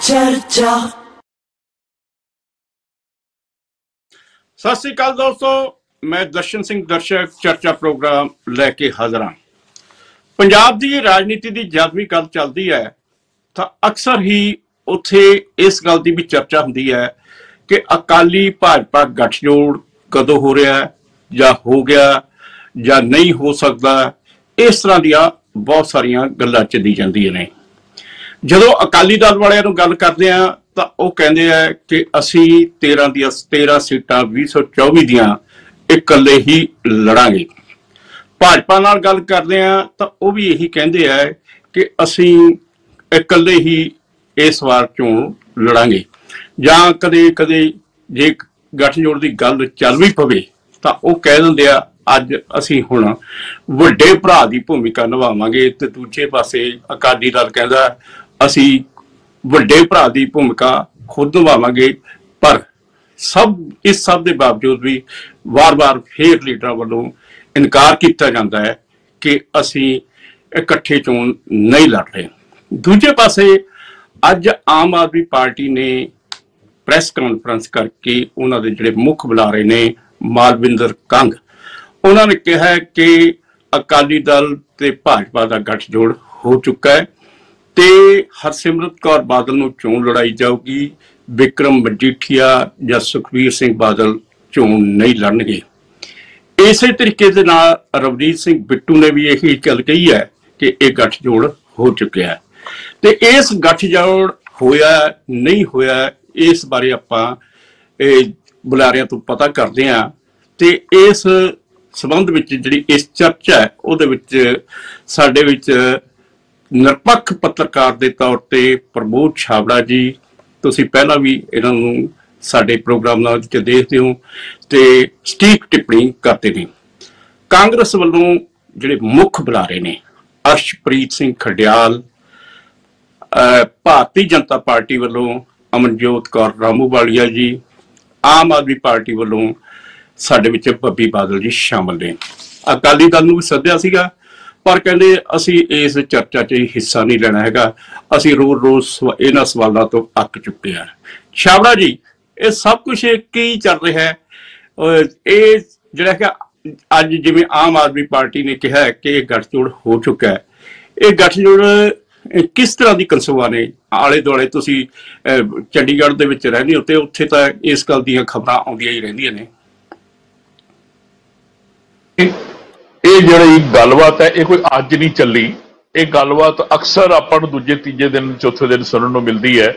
चर्चा। सत श्री अकाल दोस्तों, मैं दर्शन सिंह दर्शक चर्चा प्रोग्राम लैके हाजिर हाँ। पंजाब की राजनीति की जब भी गल चलती है तो अक्सर ही उत्थे इस गल की भी चर्चा होंदी है कि अकाली भाजपा गठजोड़ कदों हो रहा है या हो गया या नहीं हो सकता। इस तरह दी बहुत सारिया गल्लां चली जांदियां ने। जदों अकाली दल वालियां नूं गल करदे आ तां ओह कहंदे आ कि असीं 13 ਦੀਆਂ 13 सीटां 2024 ਦੀਆਂ इकल्ले ही लड़ांगे। भाजपा नाल गल करदे आ तां ओह भी यही कहंदे आ कि असीं इकल्ले ही इस वार चोण लड़ांगे। जां कदे कदे जे गठजोड़ की गल चल भी पवे तां ओह कह दिंदे आ अज असीं हुण वड्डे भरा की भूमिका निभावांगे, ते दूजे पासे अकाली दल कहंदा असीं वड्डे भरा की भूमिका खुद निभावांगे। पर इस सब के बावजूद भी वार वार फिर लीडर वालों इनकार किया जाता है कि असीं इकट्ठे चोण नहीं लड़ रहे। दूजे पासे अज आम आदमी पार्टी ने प्रैस कॉन्फ्रेंस करके उन्होंने जिहड़े मुख बुलारे ने मालविंदर कंग, उन्होंने कहा कि अकाली दल ते भाजपा का गठजोड़ हो चुका है ते हरसिमरत कौर बादल नूं चोण लड़ाई जाऊगी, विक्रम मजीठिया या सुखबीर सिंह बादल चोण नहीं लड़नगे। इसे तरीके दे नाल रवनीत सिंह बिट्टू ने भी यही गल कही है कि यह गठजोड़ हो चुका है। ते इस गठजोड़ होया नहीं होया इस बारे आपां बुलारियां तो पता करते हैं। ते इस संबंध विच जिहड़ी इस चर्चा है उहदे विच साडे विच निरपक्ष पत्रकार के तौर पर प्रमोद छाबड़ा जी, तुसीं पहला भी इन्हां नूं साडे प्रोग्राम नाल देखते हो ते सटीक टिप्पणी करते हैं। कांग्रेस वालों जिहड़े मुख बुलारे ने अर्शप्रीत सिंह खडियाल, भारतीय जनता पार्टी वालों अमनजोत कौर रामूवालिया जी, आम आदमी पार्टी वालों साडे विच बब्बी बादल जी शामिल ने। अकाली दल नूं भी सद्दिया सीगा पर कहंदे असीं इस चर्चा च हिस्सा नहीं लेना हैगा, असीं रोज रोज इन्हां सवालों तो अक चुके हैं। छाबड़ा जी, ये सब कुछ की चल रहा है? ये जिहड़ा कि अज जिवें आम आदमी पार्टी ने कहा है कि गठजोड़ हो चुका है, ये गठजोड़ किस तरह की कंसोआ ने? आले दुआले तुसीं चंडीगढ़ दे विच रहिंदे हो ते उत्थे तां इस गल दीयां खबरां आउंदियां ही रहिंदियां ने। ਇਹ ਜਿਹੜੀ ਗੱਲਬਾਤ ਹੈ ਇਹ ਕੋਈ ਅੱਜ ਨਹੀਂ ਚੱਲੀ। ਇਹ ਗੱਲਬਾਤ ਅਕਸਰ ਆਪਾਂ ਨੂੰ ਦੂਜੇ ਤੀਜੇ ਦਿਨ ਚੌਥੇ ਦਿਨ ਸੁਣਨ ਨੂੰ ਮਿਲਦੀ ਹੈ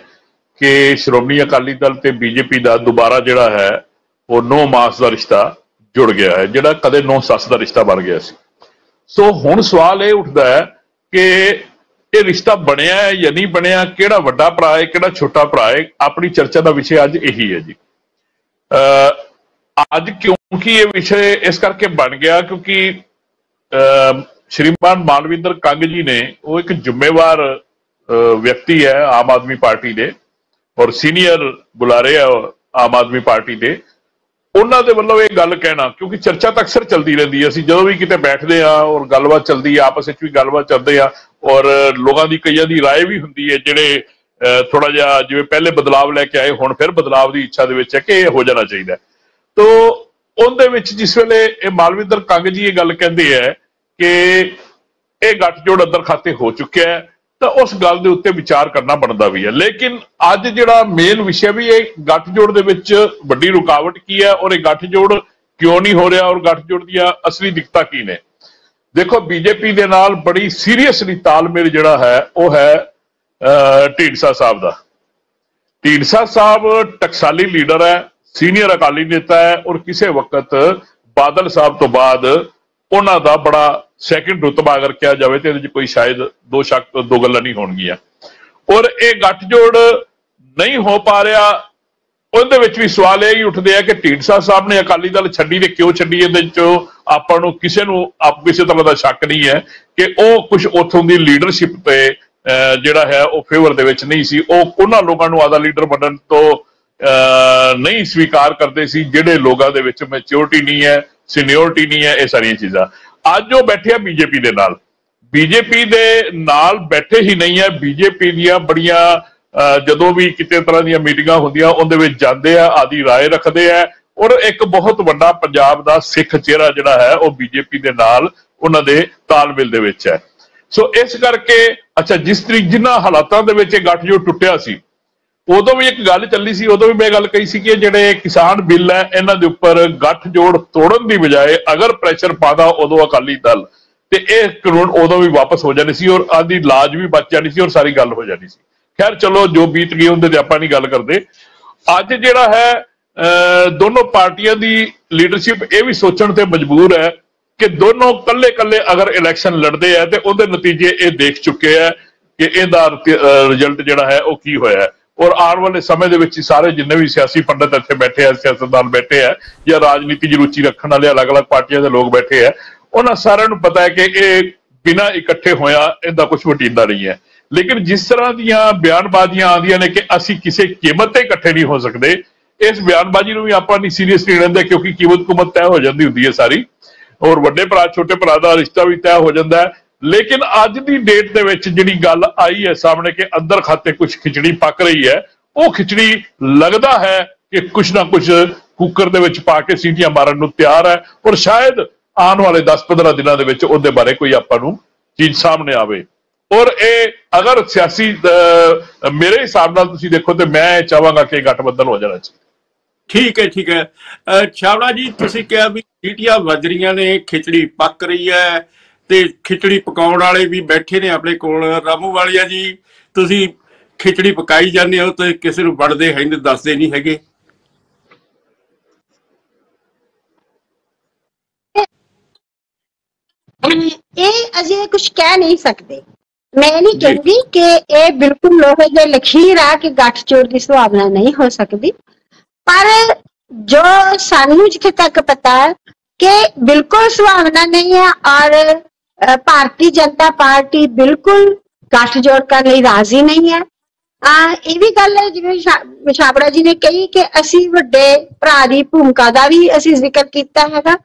ਕਿ ਸ਼੍ਰੋਮਣੀ ਅਕਾਲੀ ਦਲ ਤੇ ਬੀਜੇਪੀ ਦਾ ਦੁਬਾਰਾ ਜਿਹੜਾ ਹੈ ਉਹ 9 ਮਾਸ ਦਾ ਰਿਸ਼ਤਾ ਜੁੜ ਗਿਆ ਹੈ, ਜਿਹੜਾ ਕਦੇ 9 ਸੱਸ ਦਾ ਰਿਸ਼ਤਾ ਬਣ ਗਿਆ ਸੀ। ਸੋ ਹੁਣ ਸਵਾਲ ਇਹ ਉੱਠਦਾ ਹੈ ਕਿ ਇਹ ਰਿਸ਼ਤਾ ਬਣਿਆ ਹੈ ਜਾਂ ਨਹੀਂ ਬਣਿਆ, ਕਿਹੜਾ ਵੱਡਾ ਭਰਾ ਹੈ ਕਿਹੜਾ ਛੋਟਾ ਭਰਾ ਹੈ। ਆਪਣੀ ਚਰਚਾ ਦਾ ਵਿਸ਼ੇ ਅੱਜ ਇਹੀ ਹੈ ਜੀ। ਅੱਜ ਕਿਉਂਕਿ ਇਹ ਵਿਸ਼ੇ ਇਸ ਕਰਕੇ ਬਣ ਗਿਆ ਕਿਉਂਕਿ श्रीमान मालविंदर कंग जी ने वो एक जिम्मेवार व्यक्ति है आम आदमी पार्टी दे और सीनियर बुलारे है आम आदमी पार्टी दे। उन्होंने दे वल्लों ये गल कहना, क्योंकि चर्चा तो अक्सर चलती रहती है, जो भी किते बैठते हैं और गलबात चलती है, आपस में भी गलबात चलते हैं और लोगों की कई दी राय भी होंगी है जिहड़े थोड़ा जिहा जिवें पहले बदलाव लैके आए हुण फिर बदलाव की इच्छा दे विच है कि हो जाना चाहिए। तो ਉਹਦੇ ਵਿੱਚ जिस वेले मालविंदर कंग जी ये गल कहते हैं कि यह गठजोड़ अंदर खाते हो चुका है तो उस गल के उत्ते विचार करना बनता भी है। लेकिन अज जिहड़ा मेन विषय भी ये गठजोड़ दे विच वड्डी रुकावट की है और ये गठजोड़ क्यों नहीं हो रहा और गठजोड़ दी असली दिक्कतां की ने। देखो बीजेपी दे नाल बड़ी सीरीयसली तालमेल जिहड़ा है वह है ढींडसा साहब दा। ढींडसा साहब टकसाली लीडर है, सीनियर अकाली नेता है और किसी वक्त बादल साहब तो बाद उन्हों का बड़ा सैकेंड रुतबा अगर कहा जाए तो ये कोई शायद दो गल्लां नहीं होणगियां। और ये गठजोड़ नहीं हो पा रहा, उहदे विच भी सवाल यही उठते हैं कि ढींडसा साहब ने अकाली दल छड्डी ते क्यों छड्डी। इहदे विचों आपां नूं किसी तरह का शक नहीं है कि वह कुछ उत्थों की लीडरशिप ते जिहड़ा है वह फेवर दे विच नहीं सी। वह उन्हां लोकां नूं आदा लीडर बनन तो नहीं स्वीकार करते सी जिहड़े लोगों दे विच मैच्योरिटी नहीं है, सीनियोरिटी नहीं है, ये सारियां चीज़ां। अज वो बैठे बीजेपी दे नाल, बीजेपी दे नाल बैठे ही नहीं है, बीजेपी दियां बड़ियां ਜਦੋਂ ਵੀ ਕਿਤੇ ਤਰ੍ਹਾਂ ਦੀਆਂ ਮੀਟਿੰਗਾਂ ਹੁੰਦੀਆਂ ਉਹਦੇ ਵਿੱਚ ਜਾਂਦੇ ਆ, ਆਦੀ ਰਾਏ ਰੱਖਦੇ ਆ। ਔਰ ਇੱਕ ਬਹੁਤ ਵੱਡਾ ਪੰਜਾਬ ਦਾ ਸਿੱਖ ਚਿਹਰਾ ਜਿਹੜਾ ਹੈ ਉਹ ਬੀਜੇਪੀ ਦੇ ਨਾਲ ਉਹਨਾਂ ਦੇ ਤਾਲਮੇਲ ਦੇ ਵਿੱਚ ਹੈ। ਸੋ ਇਸ ਕਰਕੇ ਅੱਛਾ, ਜਿਨ੍ਹਾਂ ਹਾਲਾਤਾਂ ਦੇ ਵਿੱਚ ਇਹ ਗੱਠਜੋੜ ਟੁੱਟਿਆ ਸੀ, ਉਦੋਂ ਵੀ ਇੱਕ ਗੱਲ ਚੱਲੀ ਸੀ, ਉਦੋਂ ਵੀ ਮੈਂ ਗੱਲ ਕਹੀ ਸੀ ਕਿ ਜਿਹੜੇ ਕਿਸਾਨ ਬਿੱਲ ਹੈ ਇਹਨਾਂ ਦੇ ਉੱਪਰ ਗੱਠਜੋੜ ਤੋੜਨ ਦੀ ਬਜਾਏ ਅਗਰ ਪ੍ਰੈਸ਼ਰ ਪਾਦਾ ਉਦੋਂ ਅਕਾਲੀ ਦਲ, ਤੇ ਇਹ ਕਾਨੂੰਨ ਉਦੋਂ ਵੀ ਵਾਪਸ ਹੋ ਜਾਣੇ ਸੀ ਔਰ ਆਦੀ ਲਾਜ ਵੀ ਬਚ ਜਾਣੀ ਸੀ ਔਰ ਸਾਰੀ ਗੱਲ ਹੋ ਜਾਣੀ ਸੀ। ਖੈਰ ਚਲੋ, ਜੋ ਬੀਤ ਗਈ ਉਹਦੇ ਤੇ ਆਪਾਂ ਨਹੀਂ ਗੱਲ ਕਰਦੇ। ਅੱਜ ਜਿਹੜਾ ਹੈ ਦੋਨੋਂ ਪਾਰਟੀਆਂ ਦੀ ਲੀਡਰਸ਼ਿਪ ਇਹ ਵੀ ਸੋਚਣ ਤੇ ਮਜਬੂਰ ਹੈ ਕਿ ਦੋਨੋਂ ਕੱਲੇ ਅਗਰ ਇਲੈਕਸ਼ਨ ਲੜਦੇ ਆ ਤੇ ਉਹਦੇ ਨਤੀਜੇ ਇਹ ਦੇਖ ਚੁੱਕੇ ਆ ਕਿ ਇਹਦਾ ਰਿਜ਼ਲਟ ਜਿਹੜਾ ਹੈ ਉਹ ਕੀ ਹੋਇਆ। ਔਰ ਆਉਣ ਵਾਲੇ ਸਮੇਂ ਦੇ ਵਿੱਚ ਸਾਰੇ ਜਿੰਨੇ ਵੀ ਸਿਆਸੀ ਪੰਡਤ ਇੱਥੇ ਬੈਠੇ ਆ, ਸਿਆਸਤਦਾਨ ਬੈਠੇ ਆ ਜਾਂ ਰਾਜਨੀਤੀ 'ਚ ਰੁਚੀ ਰੱਖਣ ਵਾਲੇ ਅਲੱਗ-ਅਲੱਗ ਪਾਰਟੀਆਂ ਦੇ ਲੋਕ ਬੈਠੇ ਆ, ਉਹਨਾਂ ਸਾਰਿਆਂ ਨੂੰ ਪਤਾ ਹੈ ਕਿ ਇਹ ਬਿਨਾਂ ਇਕੱਠੇ ਹੋਇਆ ਇਹਦਾ ਕੁਝ ਵਟੀਂਦਾ ਨਹੀਂ ਹੈ। ਲੇਕਿਨ ਜਿਸ ਤਰ੍ਹਾਂ ਦੀਆਂ ਬਿਆਨਬਾਜ਼ੀਆਂ ਆਉਂਦੀਆਂ ਨੇ ਕਿ ਅਸੀਂ ਕਿਸੇ ਕੀਮਤ ਤੇ ਇਕੱਠੇ ਨਹੀਂ ਹੋ ਸਕਦੇ, ਇਸ ਬਿਆਨਬਾਜ਼ੀ ਨੂੰ ਵੀ ਆਪਾਂ ਨਹੀਂ ਸੀਰੀਅਸਲੀ ਲੈਂਦੇ ਕਿਉਂਕਿ ਕੀਮਤ ਤੈਅ ਹੋ ਜਾਂਦੀ ਹੁੰਦੀ ਹੈ ਸਾਰੀ, ਔਰ ਵੱਡੇ ਭਰਾ ਛੋਟੇ ਭਰਾ ਦਾ ਰਿਸ਼ਤਾ ਵੀ ਤੈਅ ਹੋ ਜਾਂਦਾ ਹੈ। ਲੇਕਿਨ ਅੱਜ ਦੀ ਡੇਟ ਦੇ ਵਿੱਚ ਜਿਹੜੀ ਗੱਲ ਆਈ ਹੈ ਸਾਹਮਣੇ ਕਿ ਅੰਦਰ ਖਾਤੇ ਕੁਝ ਖਿਚੜੀ ਪੱਕ ਰਹੀ ਹੈ, ਉਹ ਖਿਚੜੀ ਲੱਗਦਾ ਹੈ ਕਿ ਕੁਝ ਨਾ ਕੁਝ ਕੁੱਕਰ ਦੇ ਵਿੱਚ ਪਾ ਕੇ ਸੀਟੀਆਂ ਮਾਰਨ ਨੂੰ ਤਿਆਰ ਹੈ ਔਰ ਸ਼ਾਇਦ ਆਉਣ ਵਾਲੇ 10-15 ਦਿਨਾਂ ਦੇ ਵਿੱਚ ਉਹਦੇ ਬਾਰੇ ਕੋਈ ਆਪਾਂ ਨੂੰ ਚੀਜ਼ ਸਾਹਮਣੇ ਆਵੇ। ਔਰ ਇਹ ਅਗਰ ਸਿਆਸੀ ਮੇਰੇ ਹਿਸਾਬ ਨਾਲ ਤੁਸੀਂ ਦੇਖੋ ਤੇ ਮੈਂ ਚਾਹਾਂਗਾ ਕਿ ਗਠਬੰਧਨ ਹੋ ਜਾਣਾ ਚਾਹੀਦਾ। ਠੀਕ ਹੈ ਛਾਵੜਾ ਜੀ, ਤੁਸੀਂ ਕਿਹਾ ਵੀ ਸੀਟੀਆਂ ਵੱਜ ਰਹੀਆਂ ਨੇ, ਖਿਚੜੀ ਪੱਕ ਰਹੀ ਹੈ ਤੇ ਖਿਚੜੀ ਪਕਾਉਣ ਵਾਲੇ ਵੀ ਬੈਠੇ ਨੇ ਆਪਣੇ ਕੋਲ। ਰਾਮੂ ਵਾਲੀਆ ਜੀ, ਤੁਸੀਂ ਖਿਚੜੀ ਪਕਾਈ ਜਾਂਦੇ ਹੋ ਤੇ ਕਿਸੇ ਨੂੰ ਵੜਦੇ ਹੈ ਦੱਸਦੇ ਨਹੀਂ ਹੈਗੇ। ਇਹ ਅਜੇ ਕੁਝ ਕਹਿ ਨਹੀਂ ਸਕਦੇ। ਮੈਂ ਨਹੀਂ ਕਹਿੰਦੀ ਕਿ ਇਹ ਬਿਲਕੁਲ ਲੋਹੇ ਦੇ ਲਖੀਰ ਆ ਕਿ ਗੱਠਜੋੜ ਦੀ ਸੰਭਾਵਨਾ ਨਹੀਂ ਹੋ ਸਕਦੀ, ਪਰ ਜੋ ਸਾਨੂੰ ਜਿੱਥੇ ਤੱਕ ਪਤਾ ਹੈ ਕਿ ਬਿਲਕੁਲ ਸੰਭਾਵਨਾ ਨਹੀਂ ਹੈ ਔਰ ਭਾਰਤੀ ਜਨਤਾ ਪਾਰਟੀ ਬਿਲਕੁਲ ਗੱਠਜੋੜ ਕਰਨ ਲਈ ਰਾਜ਼ੀ ਨਹੀਂ ਹੈ। ਇਹ ਵੀ ਗੱਲ ਹੈ ਜਿਵੇਂ ਛਾਬੜਾ ਜੀ ਨੇ ਕਹੀ ਕਿ ਅਸੀਂ ਵੱਡੇ ਭਰਾ ਦੀ ਭੂਮਿਕਾ ਦਾ ਵੀ ਅਸੀਂ ਜ਼ਿਕਰ ਕੀਤਾ ਹੈਗਾ,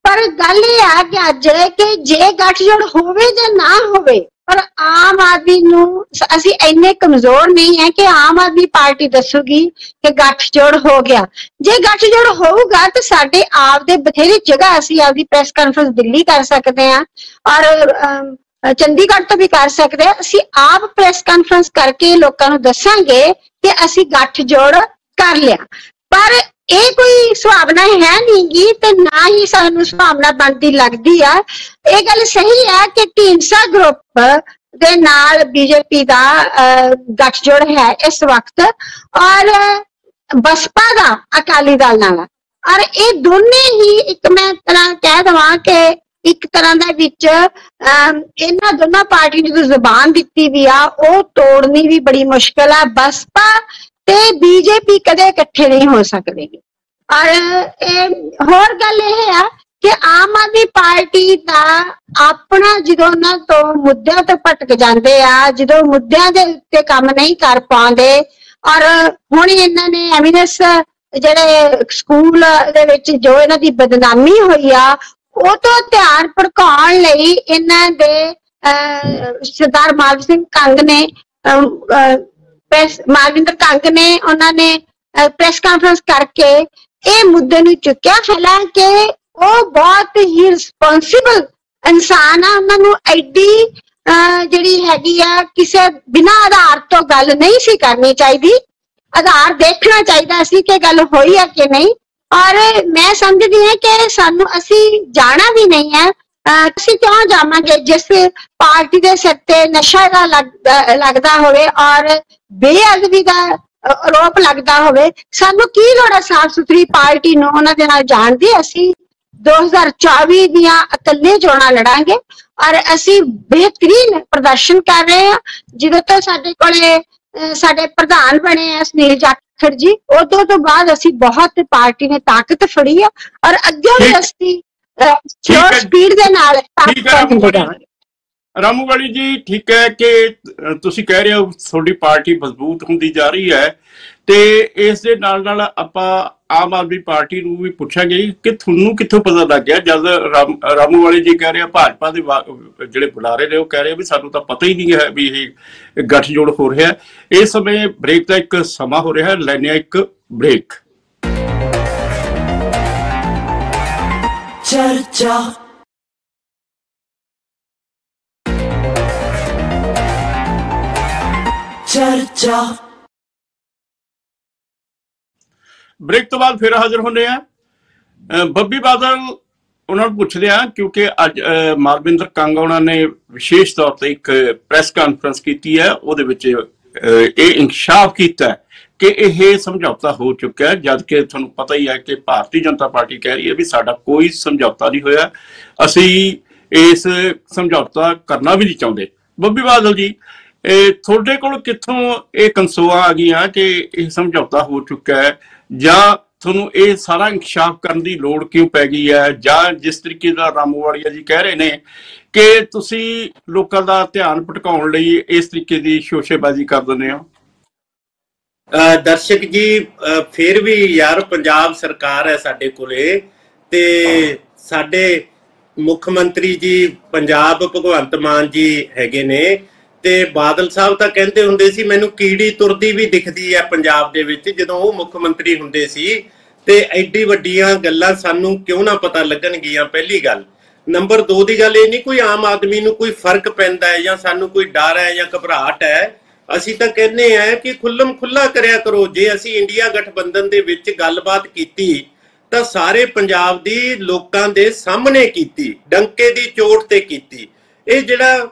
ਪਰ ਗੱਲ ਇਹ ਆ ਕਿ ਅੱਜ ਕਿ ਜੇ ਗੱਠਜੋੜ ਹੋਵੇ ਜਾਂ ਨਾ ਹੋਵੇ, ਪਰ ਆਮ ਆਦਮੀ ਨੂੰ ਅਸੀਂ ਇੰਨੇ ਕਮਜ਼ੋਰ ਨਹੀਂ ਹੈ ਕਿ ਆਮ ਆਦਮੀ ਪਾਰਟੀ ਦੱਸੂਗੀ ਕਿ ਗੱਠਜੋੜ ਹੋ ਗਿਆ। ਜੇ ਗੱਠਜੋੜ ਹੋਊਗਾ ਤਾਂ ਸਾਡੇ ਆਪ ਦੇ ਬਥੇਰੀ ਜਗ੍ਹਾ ਅਸੀਂ ਆਪਦੀ ਪ੍ਰੈਸ ਕਾਨਫਰੰਸ ਦਿੱਲੀ ਕਰ ਸਕਦੇ ਹਾਂ ਔਰ ਚੰਡੀਗੜ੍ਹ ਤੋਂ ਵੀ ਕਰ ਸਕਦੇ ਹਾਂ। ਅਸੀਂ ਆਪ ਪ੍ਰੈਸ ਕਾਨਫਰੰਸ ਕਰਕੇ ਲੋਕਾਂ ਨੂੰ ਦੱਸਾਂਗੇ ਕਿ ਅਸੀਂ ਗੱਠਜੋੜ ਕਰ ਲਿਆ, ਪਰ ਇਹ ਕੋਈ ਸੁਭਾਵਨਾ ਹੈ ਨਹੀਂ ਗੀ ਤੇ ਨਾ ਹੀ ਸਾਨੂੰ ਸੁਭਾਵਨਾ ਬਣਦੀ ਲੱਗਦੀ ਆ। ਇਹ ਗੱਲ ਸਹੀ ਹੈ ਕਿ ਢੀਂਡਸਾ ਗਰੁੱਪ ਦੇ ਨਾਲ ਬੀਜੇਪੀ ਦਾ ਗੱਠਜੋੜ ਹੈ ਇਸ ਵਕਤ ਔਰ ਬਸਪਾ ਦਾ ਅਕਾਲੀ ਦਲ ਨਾਲ, ਔਰ ਇਹ ਦੋਨੇ ਹੀ ਇੱਕ ਮੈਂ ਤਰ੍ਹਾਂ ਕਹਿ ਦੇਵਾਂ ਕਿ ਇੱਕ ਤਰ੍ਹਾਂ ਦਾ ਵਿੱਚ ਇਹਨਾਂ ਦੋਨਾਂ ਪਾਰਟੀ ਨੂੰ ਜ਼ੁਬਾਨ ਦਿੱਤੀ ਵੀ ਆ ਉਹ ਤੋੜਨੀ ਵੀ ਬੜੀ ਮੁਸ਼ਕਿਲ ਆ। ਬਸਪਾ ਤੇ ਬੀਜੇਪੀ ਕਦੇ ਇਕੱਠੇ ਨਹੀਂ ਹੋ ਸਕਦੇ। ਔਰ ਹੋਰ ਗੱਲ ਇਹ ਆ ਕਿ ਆਮ ਆਦਮੀ ਪਾਰਟੀ ਦਾ ਆਪਣਾ ਜਦੋਂ ਉਹਨਾਂ ਤੋਂ ਮੁੱਦਿਆਂ ਤੋਂ ਭਟਕ ਜਾਂਦੇ ਆ, ਜਦੋਂ ਮੁੱਦਿਆਂ ਦੇ ਉੱਤੇ ਕੰਮ ਨਹੀਂ ਕਰ ਪਾਉਂਦੇ, ਔਰ ਹੁਣ ਇਹਨਾਂ ਨੇ ਐਮੀਨਸ ਜਿਹੜੇ ਸਕੂਲ ਦੇ ਵਿੱਚ ਜੋ ਇਹਨਾਂ ਦੀ ਬਦਨਾਮੀ ਹੋਈ ਆ ਉਹ ਤੋਂ ਧਿਆਨ ਭਟਕਾਉਣ ਲਈ ਇਹਨਾਂ ਦੇ ਸਰਦਾਰ ਮਾਲਵਿੰਦਰ ਸਿੰਘ ਕੰਗ ਨੇ ਉਹਨਾਂ ਨੇ ਪ੍ਰੈਸ ਕਾਨਫਰੰਸ ਕਰਕੇ ਇਹ ਮੁੱਦੇ ਨੂੰ ਚੁੱਕਿਆ। ਹਾਲਾਂਕਿ ਉਹ ਬਹੁਤ ਹੀ ਰਿਸਪੌਂਸਿਬਲ ਇਨਸਾਨ ਆ, ਉਹਨਾਂ ਨੂੰ ਐਡੀ ਜਿਹੜੀ ਹੈਗੀ ਆ ਕਿਸੇ ਬਿਨਾਂ ਆਧਾਰ ਤੋਂ ਗੱਲ ਨਹੀਂ ਸੀ ਕਰਨੀ ਚਾਹੀਦੀ, ਆਧਾਰ ਦੇਖਣਾ ਚਾਹੀਦਾ ਸੀ ਕਿ ਗੱਲ ਹੋਈ ਹੈ ਕਿ ਨਹੀਂ। ਔਰ ਮੈਂ ਸਮਝਦੀ ਹਾਂ ਕਿ ਸਾਨੂੰ ਅਸੀਂ ਜਾਣਾ ਵੀ ਨਹੀਂ ਹੈ, ਅਸੀਂ ਕਿਉਂ ਜਾਵਾਂਗੇ ਜਿਸ ਪਾਰਟੀ ਦੇ ਸਿਰ ਤੇ ਨਸ਼ਾ ਦਾ ਲੱਗਦਾ ਹੋਵੇ ਔਰ ਬੇਅਦਬੀ ਦਾ ਆਰੋਪ ਲੱਗਦਾ ਹੋਵੇ। ਸਾਨੂੰ ਕੀ ਲੋੜ ਹੈ ਸਾਫ਼ ਸੁਥਰੀ ਪਾਰਟੀ ਨੂੰ ਉਹਨਾਂ ਦੇ ਨਾਲ ਜਾਣ ਦੀ। ਅਸੀਂ 2024 ਦੀਆਂ ਇਕੱਲੇ ਚੋਣਾਂ ਲੜਾਂਗੇ ਔਰ ਅਸੀਂ ਬਿਹਤਰੀਨ ਪ੍ਰਦਰਸ਼ਨ ਕਰ ਰਹੇ ਹਾਂ। ਜਦੋਂ ਤੋਂ ਸਾਡੇ ਕੋਲੇ ਸਾਡੇ ਪ੍ਰਧਾਨ ਬਣੇ ਆ ਸੁਨੀਲ ਜਾਖੜ ਜੀ, ਉਦੋਂ ਤੋਂ ਬਾਅਦ ਅਸੀਂ ਬਹੁਤ ਪਾਰਟੀ ਨੇ ਤਾਕਤ ਫੜੀ ਆ ਔਰ ਅੱਗੇ ਵੀ ਅਸੀਂ ਸਪੀਡ ਦੇ ਨਾਲ ਰਾਮੂ ਵਾਲੀ ਜੀ, ਠੀਕ ਹੈ ਕਿ ਤੁਸੀਂ ਕਹਿ ਰਹੇ ਹੋ ਤੁਹਾਡੀ ਪਾਰਟੀ ਮਜ਼ਬੂਤ ਹੁੰਦੀ ਜਾ ਰਹੀ ਹੈ ਤੇ ਇਸ ਦੇ ਨਾਲ ਨਾਲ ਆਪਾਂ ਆਮ ਆਦਮੀ ਪਾਰਟੀ ਨੂੰ ਵੀ ਪੁੱਛਾਂਗੇ ਕਿ ਤੁਹਾਨੂੰ ਕਿੱਥੋਂ ਪਤਾ ਲੱਗ ਗਿਆ, ਜਦ ਰਾਮੂ ਵਾਲੇ ਜੀ ਕਹਿ ਰਹੇ ਆ ਭਾਜਪਾ ਦੇ ਜਿਹੜੇ ਬੁਲਾਰੇ ਨੇ ਉਹ ਕਹਿ ਰਹੇ ਵੀ ਸਾਨੂੰ ਤਾਂ ਪਤਾ ਹੀ ਨਹੀਂ ਹੈ ਵੀ ਇਹ ਗੱਠਜੋੜ ਹੋ ਰਿਹਾ। ਇਸ ਸਮੇਂ ਬ੍ਰੇਕ ਦਾ ਇੱਕ ਸਮਾਂ ਹੋ ਰਿਹਾ, ਲੈਣੇ ਆ ਇੱਕ ਬ੍ਰੇਕ। ਚਰਚਾ ਚਰਚਾ ਬ੍ਰੇਕ ਤੋਂ ਬਾਅਦ ਫਿਰ ਹਾਜ਼ਰ ਹੁੰਦੇ ਆ। ਬੱਬੀ ਬਾਦਲ ਉਹਨਾਂ ਨੂੰ ਪੁੱਛਦੇ ਆ, ਕਿਉਂਕਿ ਅੱਜ ਮਾਲਵਿੰਦਰ ਕੰਗ ਉਹਨਾਂ ਨੇ ਵਿਸ਼ੇਸ਼ ਤੌਰ ਤੇ ਇੱਕ ਪ੍ਰੈਸ ਕਾਨਫਰੰਸ ਕੀਤੀ ਹੈ, ਉਹਦੇ ਵਿੱਚ ਇਹ ਇੰਕਸ਼ਾਫ ਕੀਤਾ ਕਿ ਇਹ ਸਮਝੌਤਾ ਹੋ ਚੁੱਕਾ ਹੈ, ਜਦਕਿ ਤੁਹਾਨੂੰ ਪਤਾ ਹੀ ਹੈ ਕਿ ਭਾਰਤੀ ਜਨਤਾ ਪਾਰਟੀ ਕਹਿ ਰਹੀ ਹੈ ਵੀ ਸਾਡਾ ਕੋਈ ਸਮਝੌਤਾ ਨਹੀਂ ਹੋਇਆ, ਅਸੀਂ ਇਸ ਸਮਝੌਤਾ ਕਰਨਾ ਵੀ ਨਹੀਂ ਚਾਹੁੰਦੇ। ਬੱਬੀ ਬਾਦਲ ਜੀ, ਤੁਹਾਡੇ ਕੋਲ ਕਿੱਥੋਂ ਇਹ ਕੰਸੋਆਂ ਆ ਗਈਆਂ ਕਿ ਇਹ ਸਮਝੌਤਾ ਹੋ ਚੁੱਕਾ ਹੈ, ਜਾਂ ਤੁਹਾਨੂੰ ਇਹ ਸਾਰਾ ਇੰਕਸ਼ਾਫ ਕਰਨ ਦੀ ਲੋੜ ਕਿਉਂ ਪੈ ਗਈ ਹੈ, ਜਾਂ ਜਿਸ ਤਰੀਕੇ ਦਾ ਰਾਮੂਵਾਲੀਆ ਜੀ ਕਹਿ ਰਹੇ ਨੇ ਕਿ ਤੁਸੀਂ ਲੋਕਾਂ ਦਾ ਧਿਆਨ ਭਟਕਾਉਣ ਲਈ ਇਸ ਤਰੀਕੇ ਦੀ ਸ਼ੋਸ਼ੇਬਾਜ਼ੀ ਕਰ ਦਿੰਦੇ ਹੋ? ਦਰਸ਼ਕ ਜੀ, ਫਿਰ ਵੀ ਯਾਰ ਪੰਜਾਬ ਸਰਕਾਰ ਹੈ ਸਾਡੇ ਕੋਲੇ, ਤੇ ਸਾਡੇ ਮੁੱਖ ਮੰਤਰੀ ਜੀ ਪੰਜਾਬ ਭਗਵੰਤ ਮਾਨ ਜੀ ਹੈਗੇ ਨੇ, ਤੇ ਬਾਦਲ ਸਾਹਿਬ ਤਾਂ ਕਹਿੰਦੇ ਹੁੰਦੇ ਸੀ ਮੈਨੂੰ ਕੀੜੀ ਤੁਰਦੀ ਵੀ ਦਿਖਦੀ ਹੈ ਪੰਜਾਬ ਦੇ ਵਿੱਚ, ਜਦੋਂ ਉਹ ਮੁੱਖ ਮੰਤਰੀ ਹੁੰਦੇ ਸੀ। ਤੇ ਐਡੀ ਵੱਡੀਆਂ ਗੱਲਾਂ ਸਾਨੂੰ ਕਿਉਂ ਨਾ ਪਤਾ ਲੱਗਣਗੀਆਂ, ਪਹਿਲੀ ਗੱਲ। ਨੰਬਰ 2 ਦੀ ਗੱਲ ਇਹ ਨਹੀਂ ਕੋਈ ਆਮ ਆਦਮੀ ਨੂੰ ਕੋਈ ਫਰਕ ਪੈਂਦਾ ਹੈ ਜਾਂ ਸਾਨੂੰ ਕੋਈ ਡਰ ਹੈ ਜਾਂ ਘਬਰਾਹਟ ਹੈ। ਅਸੀਂ ਤਾਂ ਕਹਿੰਦੇ ਆ ਕਿ ਖੁੱਲਮ ਖੁੱਲਾ ਕਰਿਆ ਕਰੋ। ਜੇ ਅਸੀਂ ਇੰਡੀਆ ਗਠਬੰਧਨ ਦੇ ਵਿੱਚ ਗੱਲਬਾਤ ਕੀਤੀ ਤਾਂ ਸਾਰੇ ਪੰਜਾਬ ਦੀ ਲੋਕਾਂ ਦੇ ਸਾਹਮਣੇ ਕੀਤੀ, ਡੰਕੇ ਦੀ ਚੋਟ ਤੇ ਕੀਤੀ। ਇਹ ਜਿਹੜਾ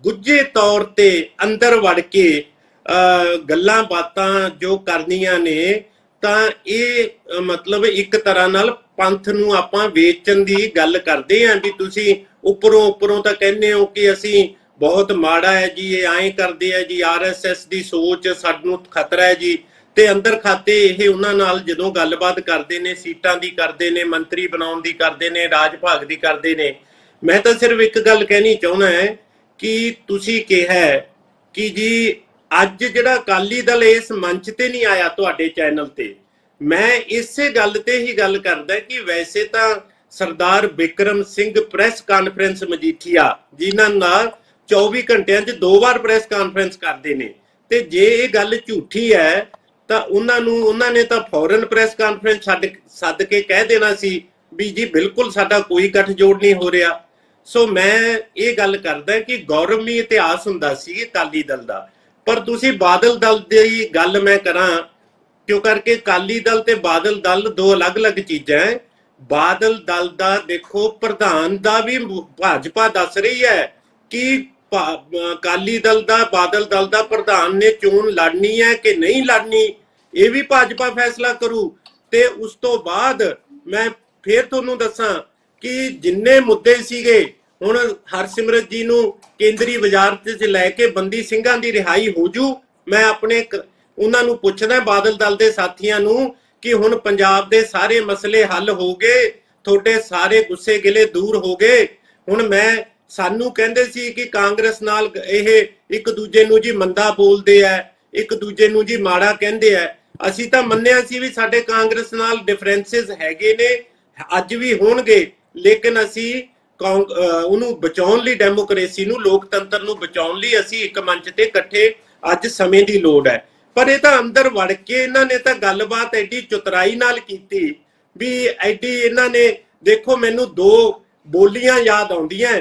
ਗੁੱਝੇ ਤੌਰ ਤੇ ਅੰਦਰ ਵੜ ਕੇ ਗੱਲਾਂ ਬਾਤਾਂ ਜੋ ਕਰਨੀਆਂ ਨੇ, ਤਾਂ ਇਹ ਮਤਲਬ ਇੱਕ ਤਰ੍ਹਾਂ ਨਾਲ ਪੰਥ ਨੂੰ ਆਪਾਂ ਵੇਚਣ ਦੀ ਗੱਲ ਕਰਦੇ ਆਂ ਵੀ ਤੁਸੀਂ ਉੱਪਰੋਂ ਤਾਂ ਕਹਿੰਦੇ ਹੋ ਕਿ ਅਸੀਂ ਬਹੁਤ ਮਾੜਾ ਹੈ ਜੀ, ਇਹ ਐਂ ਕਰਦੇ ਆ ਜੀ, RSS ਦੀ ਸੋਚ ਸਾਨੂੰ ਖਤਰਾ ਹੈ ਜੀ, ਤੇ ਅੰਦਰ ਖਾਤੇ ਇਹ ਉਹਨਾਂ ਨਾਲ ਜਦੋਂ ਗੱਲਬਾਤ ਕਰਦੇ ਨੇ, ਸੀਟਾਂ ਦੀ ਕਰਦੇ ਨੇ, ਮੰਤਰੀ ਬਣਾਉਣ ਦੀ ਕਰਦੇ ਨੇ, ਰਾਜ ਭਾਗ ਦੀ ਕਰਦੇ ਨੇ। ਮੈਂ ਤਾਂ ਸਿਰਫ ਇੱਕ ਗੱਲ ਕਹਿਣੀ ਚਾਹੁੰਦਾ ਹੈ ਕਿ ਤੁਸੀਂ ਕਿਹਾ ਕਿ ਜੀ ਅੱਜ ਜਿਹੜਾ ਅਕਾਲੀ ਦਲ ਇਸ ਮੰਚ ਤੇ ਨਹੀਂ ਆਇਆ ਤੁਹਾਡੇ ਚੈਨਲ ਤੇ, ਮੈਂ ਇਸੇ ਗੱਲ ਤੇ ਹੀ ਗੱਲ ਕਰਦਾ ਕਿ ਵੈਸੇ ਤਾਂ ਸਰਦਾਰ ਬਿਕਰਮ ਸਿੰਘ ਪ੍ਰੈਸ ਕਾਨਫਰੰਸ ਮਜੀਠੀਆ ਜਿਨ੍ਹਾਂ ਨਾਲ 24 ਘੰਟਿਆਂ 'ਚ 2 ਵਾਰ ਪ੍ਰੈਸ ਕਾਨਫਰੰਸ ਕਰਦੇ ਨੇ, ਤੇ ਜੇ ਇਹ ਗੱਲ ਝੂਠੀ ਹੈ ਤਾਂ ਉਹਨਾਂ ਨੇ ਤਾਂ ਫੌਰਨ ਪ੍ਰੈਸ ਕਾਨਫਰੰਸ ਸੱਦ ਕੇ ਕਹਿ ਦੇਣਾ ਸੀ ਵੀ ਜੀ ਬਿਲਕੁਲ ਸਾਡਾ ਕੋਈ ਗੱਠਜੋੜ ਨਹੀਂ ਹੋ ਰਿਹਾ। ਸੋ ਮੈਂ ਇਹ ਗੱਲ ਕਰਦਾ ਕਿ ਗੌਰਵਮਈ ਇਤਿਹਾਸ ਹੁੰਦਾ ਸੀ ਅਕਾਲੀ ਦਲ ਦਾ। ਪਰ ਤੁਸੀਂ ਬਾਦਲ ਦਲ ਦੀ ਗੱਲ ਮੈਂ ਕਰਾਂ, ਕਿਉਂ ਕਰਕੇ ਅਕਾਲੀ ਦਲ ਤੇ ਬਾਦਲ ਦਲ 2 ਅਲੱਗ-ਅਲੱਗ ਚੀਜ਼ਾਂ ਹੈ। ਬਾਦਲ ਦਲ ਦਾ ਦੇਖੋ ਪ੍ਰਧਾਨ ਦਾ ਵੀ ਭਾਜਪਾ ਦੱਸ ਰਹੀ ਹੈ ਕਿ ਅਕਾਲੀ ਦਲ ਦਾ ਬਾਦਲ ਦਲ ਦਾ ਪ੍ਰਧਾਨ ਨੇ ਚੋਣ ਲੜਨੀ ਹੈ ਕਿ ਨਹੀਂ ਲੜਨੀ, ਇਹ ਵੀ ਭਾਜਪਾ ਫੈਸਲਾ ਕਰੂ। ਤੇ ਉਸ ਤੋਂ ਬਾਅਦ ਮੈਂ ਫੇਰ ਤੁਹਾਨੂੰ ਦੱਸਾਂ ਕਿ ਜਿੰਨੇ ਮੁੱਦੇ ਸੀਗੇ, ਹੁਣ ਹਰਸਿਮਰਤ ਜੀ ਨੂੰ ਕੇਂਦਰੀ ਵਜ਼ਾਰਤ 'ਚ ਲੈ ਕੇ ਬੰਦੀ ਸਿੰਘਾਂ ਦੀ ਰਿਹਾਈ ਹੋ ਜੂ। ਮੈਂ ਆਪਣੇ ਉਹਨਾਂ ਨੂੰ ਪੁੱਛਦਾ ਬਾਦਲ ਦਲ ਦੇ ਸਾਥੀਆਂ ਨੂੰ ਕਿ ਹੁਣ ਪੰਜਾਬ ਦੇ ਸਾਰੇ ਮਸਲੇ ਹੱਲ ਹੋ ਗਏ, ਤੁਹਾਡੇ ਸਾਰੇ ਗੁੱਸੇ ਗਿਲੇ ਦੂਰ ਹੋ ਗਏ। ਹੁਣ ਸਾਨੂੰ ਕਹਿੰਦੇ ਸੀ ਕਿ ਕਾਂਗਰਸ ਨਾਲ ਇਹ ਇੱਕ ਦੂਜੇ ਨੂੰ ਜੀ ਮੰਦਾ ਬੋਲਦੇ ਆ, ਇੱਕ ਦੂਜੇ ਨੂੰ ਜੀ ਮਾੜਾ ਕਹਿੰਦੇ ਆ। ਅਸੀਂ ਤਾਂ ਮੰਨਿਆ ਸੀ ਵੀ ਸਾਡੇ ਕਾਂਗਰਸ ਨਾਲ ਡਿਫਰੈਂਸਿਸ ਹੈਗੇ ਨੇ, ਅੱਜ ਵੀ ਹੋਣਗੇ, ਲੇਕਿਨ ਅਸੀਂ ਉਹਨੂੰ ਬਚਾਉਣ ਲਈ, ਡੈਮੋਕ੍ਰੇਸੀ ਨੂੰ, ਲੋਕਤੰਤਰ ਨੂੰ ਬਚਾਉਣ ਲਈ ਅਸੀਂ ਇੱਕ ਮੰਚ ਤੇ ਇਕੱਠੇ ਅੱਜ ਸਮੇਂ ਦੀ ਲੋੜ ਹੈ। ਪਰ ਇਹ ਤਾਂ ਅੰਦਰ ਵੜ ਕੇ ਇਹਨਾਂ ਨੇ ਤਾਂ ਗੱਲਬਾਤ ਐਡੀ ਚਤੁਰਾਈ ਨਾਲ ਕੀਤੀ ਵੀ ਐਡੀ ਇਹਨਾਂ ਨੇ, ਦੇਖੋ ਮੈਨੂੰ 2 ਬੋਲੀਆਂ ਯਾਦ ਆਉਂਦੀਆਂ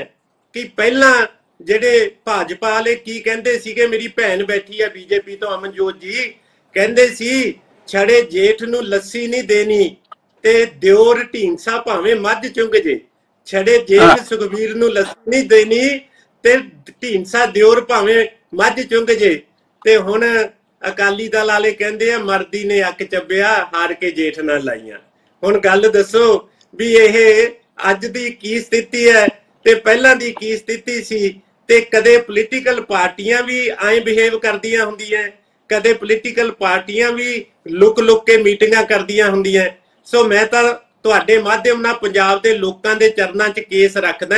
ਕਿ ਪਹਿਲਾਂ ਜਿਹੜੇ ਭਾਜਪਾ ਵਾਲੇ ਕੀ ਕਹਿੰਦੇ ਸੀਗੇ, ਮੇਰੀ ਭੈਣ ਬੈਠੀ ਹੈ ਬੀਜੇਪੀ ਤੋਂ ਅਮਨਜੋਤ ਜੀ, ਕਹਿੰਦੇ ਸੀ ਛੜੇ ਜੇਠ ਨੂੰ ਲੱਸੀ ਨਹੀਂ ਦੇਣੀ ਤੇ ਦਿਓਰ ਢੀਂਗਸਾ ਭਾਵੇਂ ਮੱਝ ਚੁੰਗ ਜੇ। ਛੜੇ ਜੇਠ ਸੁਖਬੀਰ ਨੂੰ ਲੱਸੀ ਨਹੀਂ ਦੇਣੀ ਤੇ ਢੀਂਗਸਾ ਦਿਓਰ ਭਾਵੇਂ ਮੱਝ ਚੁੰਗ ਜੇ। ਤੇ ਹੁਣ ਅਕਾਲੀ ਦਲ ਵਾਲੇ ਕਹਿੰਦੇ ਆ ਮਰਦੀ ਨੇ ਅੱਕ ਚੱਬਿਆ, ਹਾਰ ਕੇ ਜੇਠ ਨਾਲ ਲਾਈਆਂ। ਹੁਣ ਗੱਲ ਦੱਸੋ ਵੀ ਇਹ ਅੱਜ ਦੀ ਕੀ ਸਥਿਤੀ ਹੈ ਤੇ ਪਹਿਲਾਂ ਦੀ ਕੀ ਸਥਿਤੀ ਸੀ। ਤੇ ਕਦੇ ਪੋਲੀਟੀਕਲ ਪਾਰਟੀਆਂ ਵੀ ਐਂ ਬਿਹੇਵ ਕਰਦੀਆਂ ਹੁੰਦੀਆਂ, ਕਦੇ ਪੋਲੀਟੀਕਲ ਪਾਰਟੀਆਂ ਵੀ ਲੁਕ ਕੇ ਮੀਟਿੰਗਾਂ ਕਰਦੀਆਂ ਹੁੰਦੀਆਂ। ਸੋ ਮੈਂ ਤਾਂ ਤੁਹਾਡੇ ਮਾਧਿਅਮ ਨਾਲ ਪੰਜਾਬ ਦੇ ਲੋਕਾਂ ਦੇ ਚਰਨਾਂ 'ਚ ਕੇਸ ਰੱਖਦਾ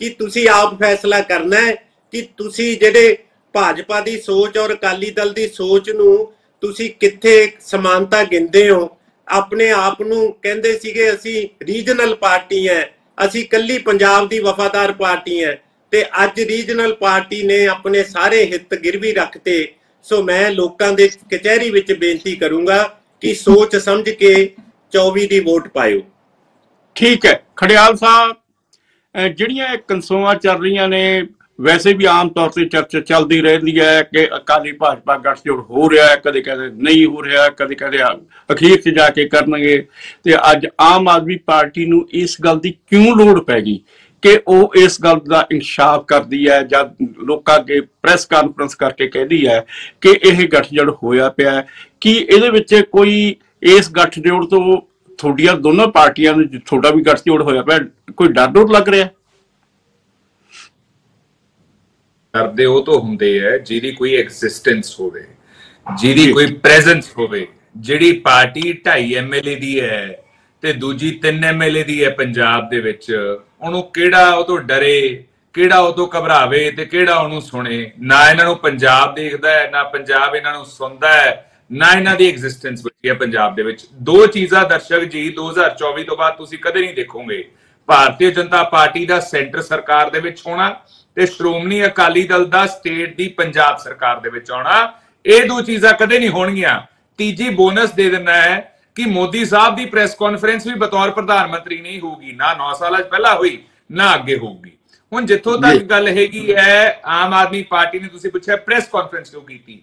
ਕਿ ਤੁਸੀਂ ਆਪ ਫੈਸਲਾ ਕਰਨਾ ਹੈ ਕਿ ਤੁਸੀਂ ਜਿਹੜੇ ਭਾਜਪਾ ਦੀ ਸੋਚ ਔਰ ਅਕਾਲੀ ਦਲ ਦੀ ਸੋਚ ਨੂੰ ਤੁਸੀਂ ਕਿੱਥੇ ਸਮਾਨਤਾ ਗਿਣਦੇ ਹੋ। ਆਪਣੇ ਆਪ ਨੂੰ ਕਹਿੰਦੇ ਸੀਗੇ ਅਸੀਂ ਰੀਜਨਲ ਪਾਰਟੀ ਹੈ, ਅਸੀਂ ਕੱਲੀ ਪੰਜਾਬ ਦੀ ਵਫਾਦਾਰ ਪਾਰਟੀ ਹੈ, ਤੇ ਅੱਜ ਰੀਜਨਲ ਪਾਰਟੀ ਨੇ ਆਪਣੇ ਸਾਰੇ ਹਿੱਤ ਗਿਰਵੀ ਰੱਖਤੇ। ਸੋ ਮੈਂ ਲੋਕਾਂ ਦੇ ਕਚਹਿਰੀ ਵਿੱਚ ਬੇਨਤੀ ਕਰੂੰਗਾ ਕਿ ਸੋਚ ਸਮਝ ਕੇ 24 ਦੀ ਵੋਟ ਪਾਇਓ। ਠੀਕ ਹੈ ਖੜਿਆਲ ਸਾਹਿਬ, ਜਿਹੜੀਆਂ ਕੰਸੋਆਂ ਚੱਲ ਰਹੀਆਂ ਨੇ, ਵੈਸੇ ਵੀ ਆਮ ਤੌਰ ਤੇ ਚਰਚਾ ਚੱਲਦੀ ਰਹਿੰਦੀ ਹੈ ਕਿ ਅਕਾਲੀ ਭਾਜਪਾ ਗੱਠਜੋੜ ਹੋ ਰਿਹਾ ਹੈ, ਕਦੇ ਕਹਿੰਦੇ ਨਹੀਂ ਹੋ ਰਿਹਾ, ਕਦੇ ਕਹਿੰਦੇ ਅਖੀਰ 'ਚ ਜਾ ਕੇ ਕਰਨਗੇ। ਤੇ ਅੱਜ ਆਮ ਆਦਮੀ ਪਾਰਟੀ ਨੂੰ ਇਸ ਗੱਲ ਦੀ ਕਿਉਂ ਲੋੜ ਪੈ ਗਈ ਕਿ ਉਹ ਇਸ ਗੱਲ ਦਾ ਇਨਕਸ਼ਾਫ ਕਰਦੀ ਹੈ ਜਾਂ ਲੋਕਾਂ ਅੱਗੇ ਪ੍ਰੈਸ ਕਾਨਫਰੰਸ ਕਰਕੇ ਕਹਿੰਦੀ ਹੈ ਕਿ ਇਹ ਗੱਠਜੋੜ ਹੋਇਆ ਪਿਆ? ਕੀ ਇਹਦੇ ਵਿੱਚ ਕੋਈ ਇਸ ਗੱਠਜੋੜ ਤੋਂ ਤੁਹਾਡੀਆਂ ਦੋਨੋਂ ਪਾਰਟੀਆਂ ਨੂੰ, ਤੁਹਾਡਾ ਵੀ ਗੱਠਜੋੜ ਹੋਇਆ ਪਿਆ, ਕੋਈ ਡਰ ਡਰ ਲੱਗ ਰਿਹਾ? ਡਰਦੇ ਉਹ ਤੋਂ ਹੁੰਦੇ ਹੈ ਜਿਹਦੀ ਕੋਈ ਐਗਜ਼ਿਸਟੈਂਸ ਹੋਵੇ, ਜਿਹਦੀ ਕੋਈ ਪ੍ਰੈਜ਼ੈਂਸ ਹੋਵੇ। ਜਿਹੜੀ ਪਾਰਟੀ 2.5 MLA ਦੀ ਹੈ ਤੇ ਦੂਜੀ 3 MLA ਦੀ ਹੈ ਪੰਜਾਬ ਦੇ ਵਿੱਚ, ਉਹਨੂੰ ਕਿਹੜਾ ਉਹ ਤੋਂ ਡਰੇ, ਕਿਹੜਾ ਉਹ ਤੋਂ ਘਬਰਾਵੇ ਤੇ ਕਿਹੜਾ ਉਹਨੂੰ ਸੁਣੇ? ਨਾ ਇਹਨਾਂ ਨੂੰ ਪੰਜਾਬ ਦੇਖਦਾ ਹੈ, ਨਾ ਪੰਜਾਬ ਇਹਨਾਂ ਨੂੰ ਸੁਣਦਾ ਹੈ, ਨਾ ਇਹਨਾਂ ਦੀ ਐਗਜ਼ਿਸਟੈਂਸ ਬਚੀ ਹੈ ਪੰਜਾਬ ਦੇ ਵਿੱਚ। ਦੋ ਚੀਜ਼ਾਂ ਦਰਸ਼ਕ ਜੀ 2024 ਤੋਂ ਬਾਅਦ ਤੁਸੀਂ ਕਦੇ ਨਹੀਂ ਦੇਖੋਗੇ, ਭਾਰਤੀ ਜਨਤਾ ਪਾਰਟੀ ਦਾ ਸੈਂਟਰ ਸਰਕਾਰ ਦੇ ਵਿੱਚ ਹੋਣਾ ਤੇ ਸ਼੍ਰੋਮਣੀ ਅਕਾਲੀ ਦਲ ਦਾ ਸਟੇਟ ਦੀ ਪੰਜਾਬ ਸਰਕਾਰ ਦੇ ਵਿੱਚ ਆਉਣਾ। ਇਹ ਦੋ ਚੀਜ਼ਾਂ ਕਦੇ ਨਹੀਂ ਹੋਣਗੀਆਂ। ਤੀਜੀ ਬੋਨਸ ਦੇ ਦੇਣਾ ਹੈ ਕਿ ਮੋਦੀ ਸਾਹਿਬ ਦੀ ਪ੍ਰੈਸ ਕਾਨਫਰੰਸ ਵੀ ਬਤੌਰ ਪ੍ਰਧਾਨ ਮੰਤਰੀ ਨਹੀਂ ਹੋਊਗੀ, ਨਾ 9 ਸਾਲਾਂ 'ਚ ਪਹਿਲਾਂ ਹੋਈ, ਨਾ ਅੱਗੇ ਹੋਊਗੀ। ਹੁਣ ਜਿੱਥੋਂ ਤੱਕ ਗੱਲ ਹੈਗੀ ਹੈ ਆਮ ਆਦਮੀ ਪਾਰਟੀ ਨੇ, ਤੁਸੀਂ ਪੁੱਛਿਆ ਪ੍ਰੈਸ ਕਾਨਫਰੰਸ ਕਿਉਂ ਕੀਤੀ,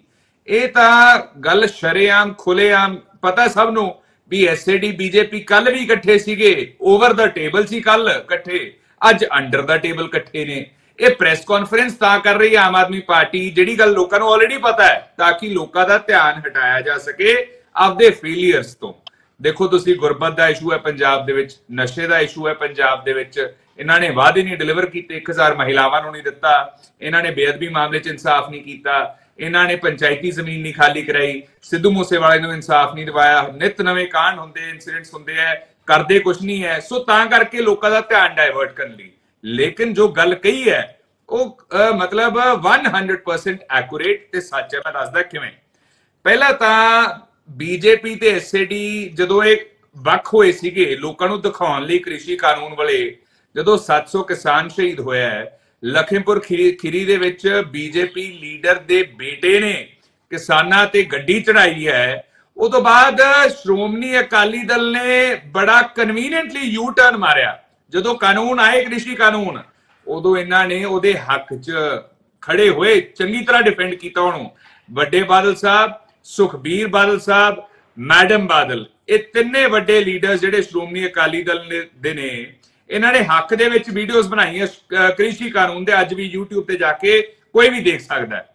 ਇਹ ਤਾਂ ਗੱਲ ਸ਼ਰੇਆਮ ਖੁੱਲੇਆਮ ਪਤਾ ਸਭ ਨੂੰ ਵੀ SAD BJP ਕੱਲ ਵੀ ਇਕੱਠੇ ਸੀਗੇ, ਓਵਰ ਦਾ ਟੇਬਲ ਸੀ ਕੱਲ ਇਕੱਠੇ, ਅੱਜ ਅੰਡਰ ਦਾ ਟੇਬਲ ਇਕੱਠੇ ਨੇ। ਇਹ ਪ੍ਰੈਸ ਕਾਨਫਰੰਸ ਤਾਂ ਕਰ ਰਹੀ ਹੈ ਆਮ ਆਦਮੀ ਪਾਰਟੀ, ਜਿਹੜੀ ਗੱਲ ਲੋਕਾਂ ਨੂੰ ਆਲਰੇਡੀ ਪਤਾ ਹੈ, ਤਾਂ ਕਿ ਲੋਕਾਂ ਦਾ ਧਿਆਨ ਹਟਾਇਆ ਜਾ ਸਕੇ ਆਪਦੇ ਫੇਲੀਅਰਸ ਤੋਂ। ਦੇਖੋ ਤੁਸੀਂ, ਗੁਰਬਤ ਦਾ ਇਸ਼ੂ ਹੈ ਪੰਜਾਬ ਦੇ ਵਿੱਚ, ਨਸ਼ੇ ਦਾ ਇਸ਼ੂ ਹੈ ਪੰਜਾਬ ਦੇ ਵਿੱਚ, ਇਹਨਾਂ ਨੇ ਵਾਅਦੇ ਨਹੀਂ ਡਿਲੀਵਰ ਕੀਤੇ, 1000 ਮਹਿਲਾਵਾਂ ਨੂੰ ਨਹੀਂ ਦਿੱਤਾ, ਇਹਨਾਂ ਨੇ ਬੇਅਦਬੀ ਮਾਮਲੇ 'ਚ ਇਨਸਾਫ ਨਹੀਂ ਕੀਤਾ, ਇਹਨਾਂ ਨੇ ਪੰਚਾਇਤੀ ਜ਼ਮੀਨ ਨਹੀਂ ਖਾਲੀ ਕਰਾਈ, ਸਿੱਧੂ ਮੂਸੇਵਾਲੇ ਨੂੰ ਇਨਸਾਫ ਨਹੀਂ ਦਿਵਾਇਆ, ਨਿਤ ਨਵੇਂ ਕਾਂਡ ਹੁੰਦੇ, ਇਨਸੀਡੈਂਟਸ ਹੁੰਦੇ ਹੈ, ਕਰਦੇ ਕੁਝ ਨਹੀਂ ਹੈ। ਸੋ ਤਾਂ ਕਰਕੇ ਲੋਕਾਂ ਦਾ ਧਿਆਨ ਡਾਇਵਰਟ ਕਰਨ ਲਈ। ਲੇਕਿਨ ਜੋ ਗੱਲ ਕਹੀ ਹੈ ਉਹ ਮਤਲਬ 100% ਐਕੂਰੇਟ ਤੇ ਸੱਚ ਹੈ। ਮੈਂ ਦੱਸਦਾ ਕਿਵੇਂ। ਪਹਿਲਾਂ ਤਾਂ BJP ਤੇ SAD ਜਦੋਂ ਇਹ ਵੱਖ ਹੋਏ ਸੀਗੇ ਲੋਕਾਂ ਨੂੰ ਦਿਖਾਉਣ ਲਈ ਕ੍ਰਿਸ਼ੀ ਕਾਨੂੰਨ ਵਾਲੇ, ਜਦੋਂ 700 ਕਿਸਾਨ ਸ਼ਹੀਦ ਹੋਇਆ ਹੈ ਲਖੀਮਪੁਰ ਖੀਰੀ ਦੇ ਵਿੱਚ, BJP ਲੀਡਰ ਦੇ ਬੇਟੇ ਨੇ ਕਿਸਾਨਾਂ ਤੇ ਗੱਡੀ ਚੜਾਈ ਹੈ, ਉਹ ਤੋਂ ਬਾਅਦ ਸ਼੍ਰੋਮਣੀ ਅਕਾਲੀ ਦਲ ਨੇ ਬੜਾ ਕਨਵੀਨੀਐਂਟਲੀ ਯੂ ਟਰਨ ਮਾਰਿਆ। ਜਦੋਂ ਕਾਨੂੰਨ ਆਏ ਕ੍ਰਿਸ਼ੀ ਕਾਨੂੰਨ, ਉਦੋਂ ਇਹਨਾਂ ਨੇ ਉਹਦੇ ਹੱਕ 'ਚ ਖੜੇ ਹੋਏ, ਚੰਗੀ ਤਰ੍ਹਾਂ ਡਿਫੈਂਡ ਕੀਤਾ ਉਹਨੂੰ। ਵੱਡੇ ਬਾਦਲ ਸਾਹਿਬ, ਸੁਖਬੀਰ ਬਾਦਲ ਸਾਹਿਬ, ਮੈਡਮ ਬਾਦਲ, ਇਹ ਤਿੰਨੇ ਵੱਡੇ ਲੀਡਰਸ ਜਿਹੜੇ ਸ਼੍ਰੋਮਣੀ ਅਕਾਲੀ ਦਲ ਦੇ ਨੇ, ਇਹਨਾਂ ਨੇ ਹੱਕ ਦੇ ਵਿੱਚ ਵੀਡੀਓਜ਼ ਬਣਾਈਆਂ ਕ੍ਰਿਸ਼ੀ ਕਾਨੂੰਨ ਦੇ, ਅੱਜ ਵੀ YouTube ਤੇ ਜਾ ਕੇ ਕੋਈ ਵੀ ਦੇਖ ਸਕਦਾ ਹੈ।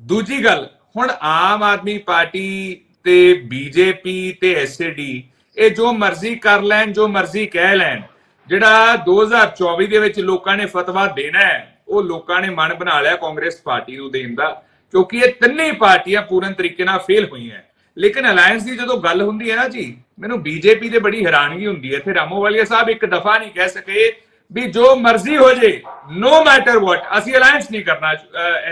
ਦੂਜੀ ਗੱਲ, ਹੁਣ ਆਮ ਆਦਮੀ ਪਾਰਟੀ ਤੇ BJP ਤੇ SAD ਇਹ ਜੋ ਮਰਜ਼ੀ ਕਰ ਲੈਣ, ਜੋ ਮਰਜ਼ੀ ਕਹਿ ਲੈਣ, ਜਿਹੜਾ 2024 ਦੇ ਵਿੱਚ ਲੋਕਾਂ ਨੇ ਫਤਵਾ ਦੇਣਾ ਹੈ ਉਹ ਲੋਕਾਂ ਨੇ ਮਨ ਬਣਾ ਲਿਆ ਕਾਂਗਰਸ ਪਾਰਟੀ ਨੂੰ ਦੇਣ ਦਾ, ਕਿਉਂਕਿ ਇਹ ਤਿੰਨੇ ਪਾਰਟੀਆਂ ਪੂਰਨ ਤਰੀਕੇ ਨਾਲ ਫੇਲ ਹੋਈਆਂ। ਲੇਕਿਨ ਅਲਾਇੰਸ ਦੀ ਜਦੋਂ ਗੱਲ ਹੁੰਦੀ ਹੈ ਨਾ ਜੀ, ਮੈਨੂੰ BJP ਤੇ ਬੜੀ ਹੈਰਾਨਗੀ ਹੁੰਦੀ ਹੈ। ਇੱਥੇ ਰਾਮੋਵਾਲੀਆ ਸਾਹਿਬ ਇੱਕ ਦਫਾ ਨਹੀਂ ਕਹਿ ਸਕੇ ਵੀ ਜੋ ਮਰਜ਼ੀ ਹੋ ਜੇ, ਨੋ ਮੈਟਰ ਵਾਟ, ਅਸੀਂ ਅਲਾਇੰਸ ਨਹੀਂ ਕਰਨਾ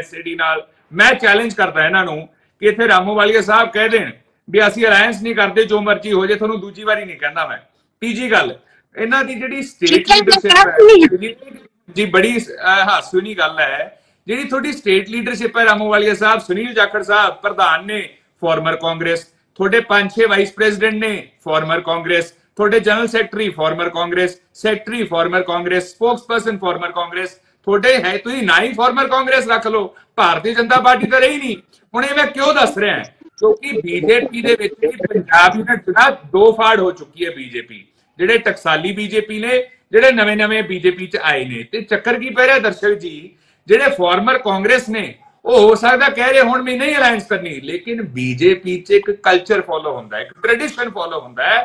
SAD ਨਾਲ। ਮੈਂ ਚੈਲੰਜ ਕਰਦਾ ਇਹਨਾਂ ਨੂੰ ਕਿ ਇੱਥੇ ਰਾਮੋਵਾਲੀਆ ਸਾਹਿਬ ਕਹਿ ਦੇਣ ਵੀ ਅਸੀਂ ਅਲਾਇੰਸ ਨਹੀਂ ਕਰਦੇ, ਜੋ ਮਰਜ਼ੀ ਹੋ ਜੇ, ਤੁਹਾਨੂੰ ਦੂਜੀ ਵਾਰੀ ਨਹੀਂ ਕਹਿੰਦਾ ਮੈਂ। ਤੀਜੀ ਗੱਲ, ਇਹਨਾਂ ਦੀ ਜਿਹੜੀ ਸਟੇਟ ਲੀਡਰਸ਼ਿਪ ਹੈ ਜੀ, ਬੜੀ ਹਾਸੂਨੀ ਗੱਲ ਹੈ। ਜਿਹੜੀ ਤੁਹਾਡੀ ਸਟੇਟ ਲੀਡਰਸ਼ਿਪ ਹੈ ਰਾਮੋਵਾਲੀਆ ਸਾਹਿਬ, ਸੁਨੀਲ ਜਾਖੜ ਸਾਹਿਬ ਪ੍ਰਧਾਨ ਨੇ ਫਾਰਮਰ ਕਾਂਗਰਸ, ਤੁਹਾਡੇ 5-6 ਵਾਈਸ ਪ੍ਰੈਜ਼ੀਡੈਂਟ ਨੇ ਫਾਰਮਰ ਕਾਂਗਰਸ, ਤੁਹਾਡੇ general secretary farmer Congress, secretary farmer Congress, spokesperson farmer Congress, ਤੁਹਾਡੇ ਹੈ ਤੁਸੀਂ ਨਾ ਹੀ ਫਾਰਮਰ ਕਾਂਗਰਸ ਰੱਖ ਲਓ। ਭਾਰਤੀ ਜਨਤਾ ਪਾਰਟੀ ਤਾਂ ਰਹੀ ਨਹੀਂ। ਹੁਣ ਇਹ ਮੈਂ ਕਿਉਂ ਦੱਸ ਰਿਹਾ, ਕਿਉਂਕਿ BJP ਦੇ ਵਿੱਚ ਪੰਜਾਬ ਯੂਨਿਟ ਜਿਹੜਾ 2 ਫਾੜ ਹੋ ਚੁੱਕੀ ਹੈ। BJP ਜਿਹੜੇ ਟਕਸਾਲੀ BJP ਨੇ, ਜਿਹੜੇ ਨਵੇਂ BJP 'ਚ ਆਏ ਨੇ, ਤੇ ਚੱਕਰ ਕੀ ਪੈ ਰਿਹਾ ਦਰਸ਼ਕ ਜੀ, ਜਿਹੜੇ ਫਾਰਮਰ ਕਾਂਗਰਸ ਨੇ ਉਹ ਹੋ ਸਕਦਾ ਕਹਿ ਰਹੇ ਹੁਣ ਵੀ ਨਹੀਂ ਅਲਾਇੰਸ ਕਰਨੀ, ਲੇਕਿਨ BJP 'ਚ ਇੱਕ ਕਲਚਰ ਫੋਲੋ ਹੁੰਦਾ ਹੈ, ਇੱਕ ਟ੍ਰੈਡੀਸ਼ਨ ਫੋਲੋ ਹੁੰਦਾ ਹੈ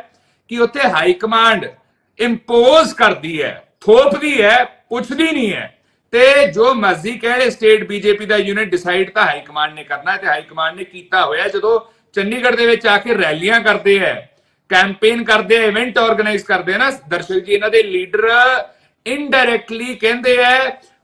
ਕਿ ਉੱਥੇ ਹਾਈ ਕਮਾਂਡ ਇੰਪੋਜ਼ ਕਰਦੀ ਹੈ, ਥੋਪਦੀ ਹੈ, ਪੁੱਛਦੀ ਨਹੀਂ ਹੈ। ਤੇ ਜੋ ਮਰਜ਼ੀ ਕਹੇ ਸਟੇਟ BJP ਦਾ ਯੂਨਿਟ ਡਿਸਾਈਡ ਤਾਂ ਹਾਈ ਕਮਾਂਡ ਨੇ ਕਰਨਾ, ਤੇ ਹਾਈ ਕਮਾਂਡ ਨੇ ਕੀਤਾ ਹੋਇਆ। ਜਦੋਂ ਚੰਡੀਗੜ੍ਹ ਦੇ ਵਿੱਚ ਆ ਕੇ ਰੈਲੀਆਂ ਕਰਦੇ ਹੈ, कैंपेन करते हैं, इवेंट ऑर्गेनाइज करते हैं ना दर्शक जी, इन्होंने लीडर इनडायरेक्टली कहते हैं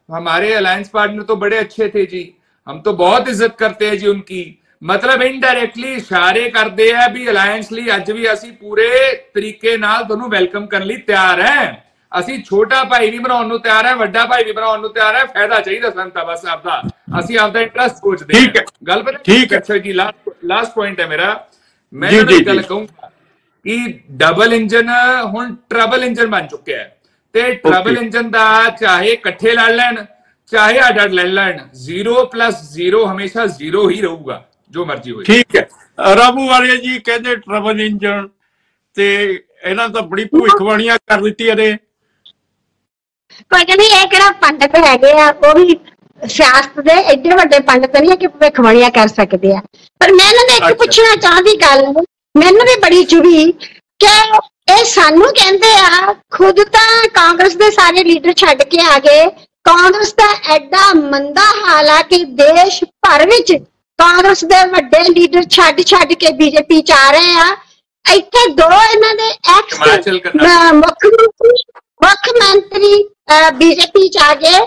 हमारे अलायंस पार्टनर तो बड़े अच्छे थे जी, हम तो बहुत इज्जत करते हैं जी उनकी, मतलब इनडायरैक्टली इशारे करते हैं भी अलायंस ਲਈ ਅੱਜ ਵੀ ਅਸੀਂ ਪੂਰੇ ਤਰੀਕੇ ਨਾਲ ਤੁਹਾਨੂੰ ਵੈਲਕਮ ਕਰਨ ਲਈ ਤਿਆਰ ਹੈ। ਅਸੀਂ ਛੋਟਾ ਭਾਈ ਵੀ ਬਣਾਉਣ ਨੂੰ ਤਿਆਰ ਹੈ, ਵੱਡਾ ਭਾਈ ਵੀ ਬਣਾਉਣ ਨੂੰ ਤਿਆਰ ਹੈ। ਫਾਇਦਾ ਚਾਹੀਦਾ ਸਾਨੂੰ ਤਾਂ ਬਸ ਆਪਦਾ, ਅਸੀਂ ਆਪਦਾ ਇੰਟਰਸਟ ਸੋਚਦੇ ਹਾਂ। ਗੱਲ ਪਤਾ ਠੀਕ ਹੈ ਸਰ ਜੀ, ਲਾਸਟ ਪੁਆਇੰਟ ਹੈ ਮੇਰਾ। ਮੈਂ ਇਹ ਗੱਲ ਕਹੂੰਗਾ ਕਿ ਡਬਲ ਇੰਜਨ ਹੁਣ ਟਰਬਲ ਇੰਜਨ ਬਣ ਚੁੱਕਿਆ ਹੈ ਤੇ ਟਰਬਲ ਇੰਜਨ ਦਾ ਚਾਹੇ ਇਕੱਠੇ ਲੜ ਲੈਣ ਚਾਹੇ ਅੱਡ ਅੱਡ ਲੈ ਲੈਣ, 0+0 ਹਮੇਸ਼ਾ 0 ਹੀ ਰਹੂਗਾ ਜੋ ਮਰਜ਼ੀ ਹੋਏ। ਠੀਕ ਹੈ। ਰਾਮੂ ਵਾਲੀਆ ਜੀ ਕਹਿੰਦੇ ਟਰਬਲ ਇੰਜਨ ਤੇ ਇਹਨਾਂ ਤਾਂ ਬੜੀ ਭਵਿੱਖਬਾਣੀਆਂ ਕਰ ਦਿੱਤੀਆਂ ਨੇ। ਕੋਈ ਕਹਿੰਦੇ ਇਹ ਕਿਹੜਾ ਪੰਡਤ ਹੈਗੇ ਆ, ਉਹ ਵੀ ਸਿਆਸਤ ਦੇ ਐਡੇ ਵੱਡੇ ਪੰਡਤ ਨਹੀਂ ਕਿ ਭਵਿੱਖਬਾਣੀਆਂ ਕਰ ਸਕਦੇ ਆ। ਪਰ ਮੈਂ ਇਹਨਾਂ ਨੇ ਇੱਕ ਪੁੱਛਣਾ ਚਾਹਦੀ ਗੱਲ ਮੈਨੂੰ ਵੀ ਬੜੀ ਚੁਭੀ ਕਿ ਇਹ ਸਾਨੂੰ ਕਹਿੰਦੇ ਆ, ਖੁਦ ਤਾਂ ਕਾਂਗਰਸ ਦੇ ਸਾਰੇ ਲੀਡਰ ਛੱਡ ਕੇ ਆ ਗਏ। ਕਾਂਗਰਸ ਦਾ ਐਡਾ ਮੰਦਾ ਹਾਲ ਆ ਕਿ ਦੇਸ਼ ਭਰ ਵਿੱਚ ਕਾਂਗਰਸ ਦੇ ਵੱਡੇ ਲੀਡਰ ਛੱਡ ਕੇ ਬੀਜੇਪੀ ਚ ਆ ਰਹੇ ਆ। ਇੱਥੇ ਦੋ ਇਹਨਾਂ ਦੇ ਮੁੱਖ ਮੰਤਰੀ ਬੀਜੇਪੀ ਚ ਆ ਗਏ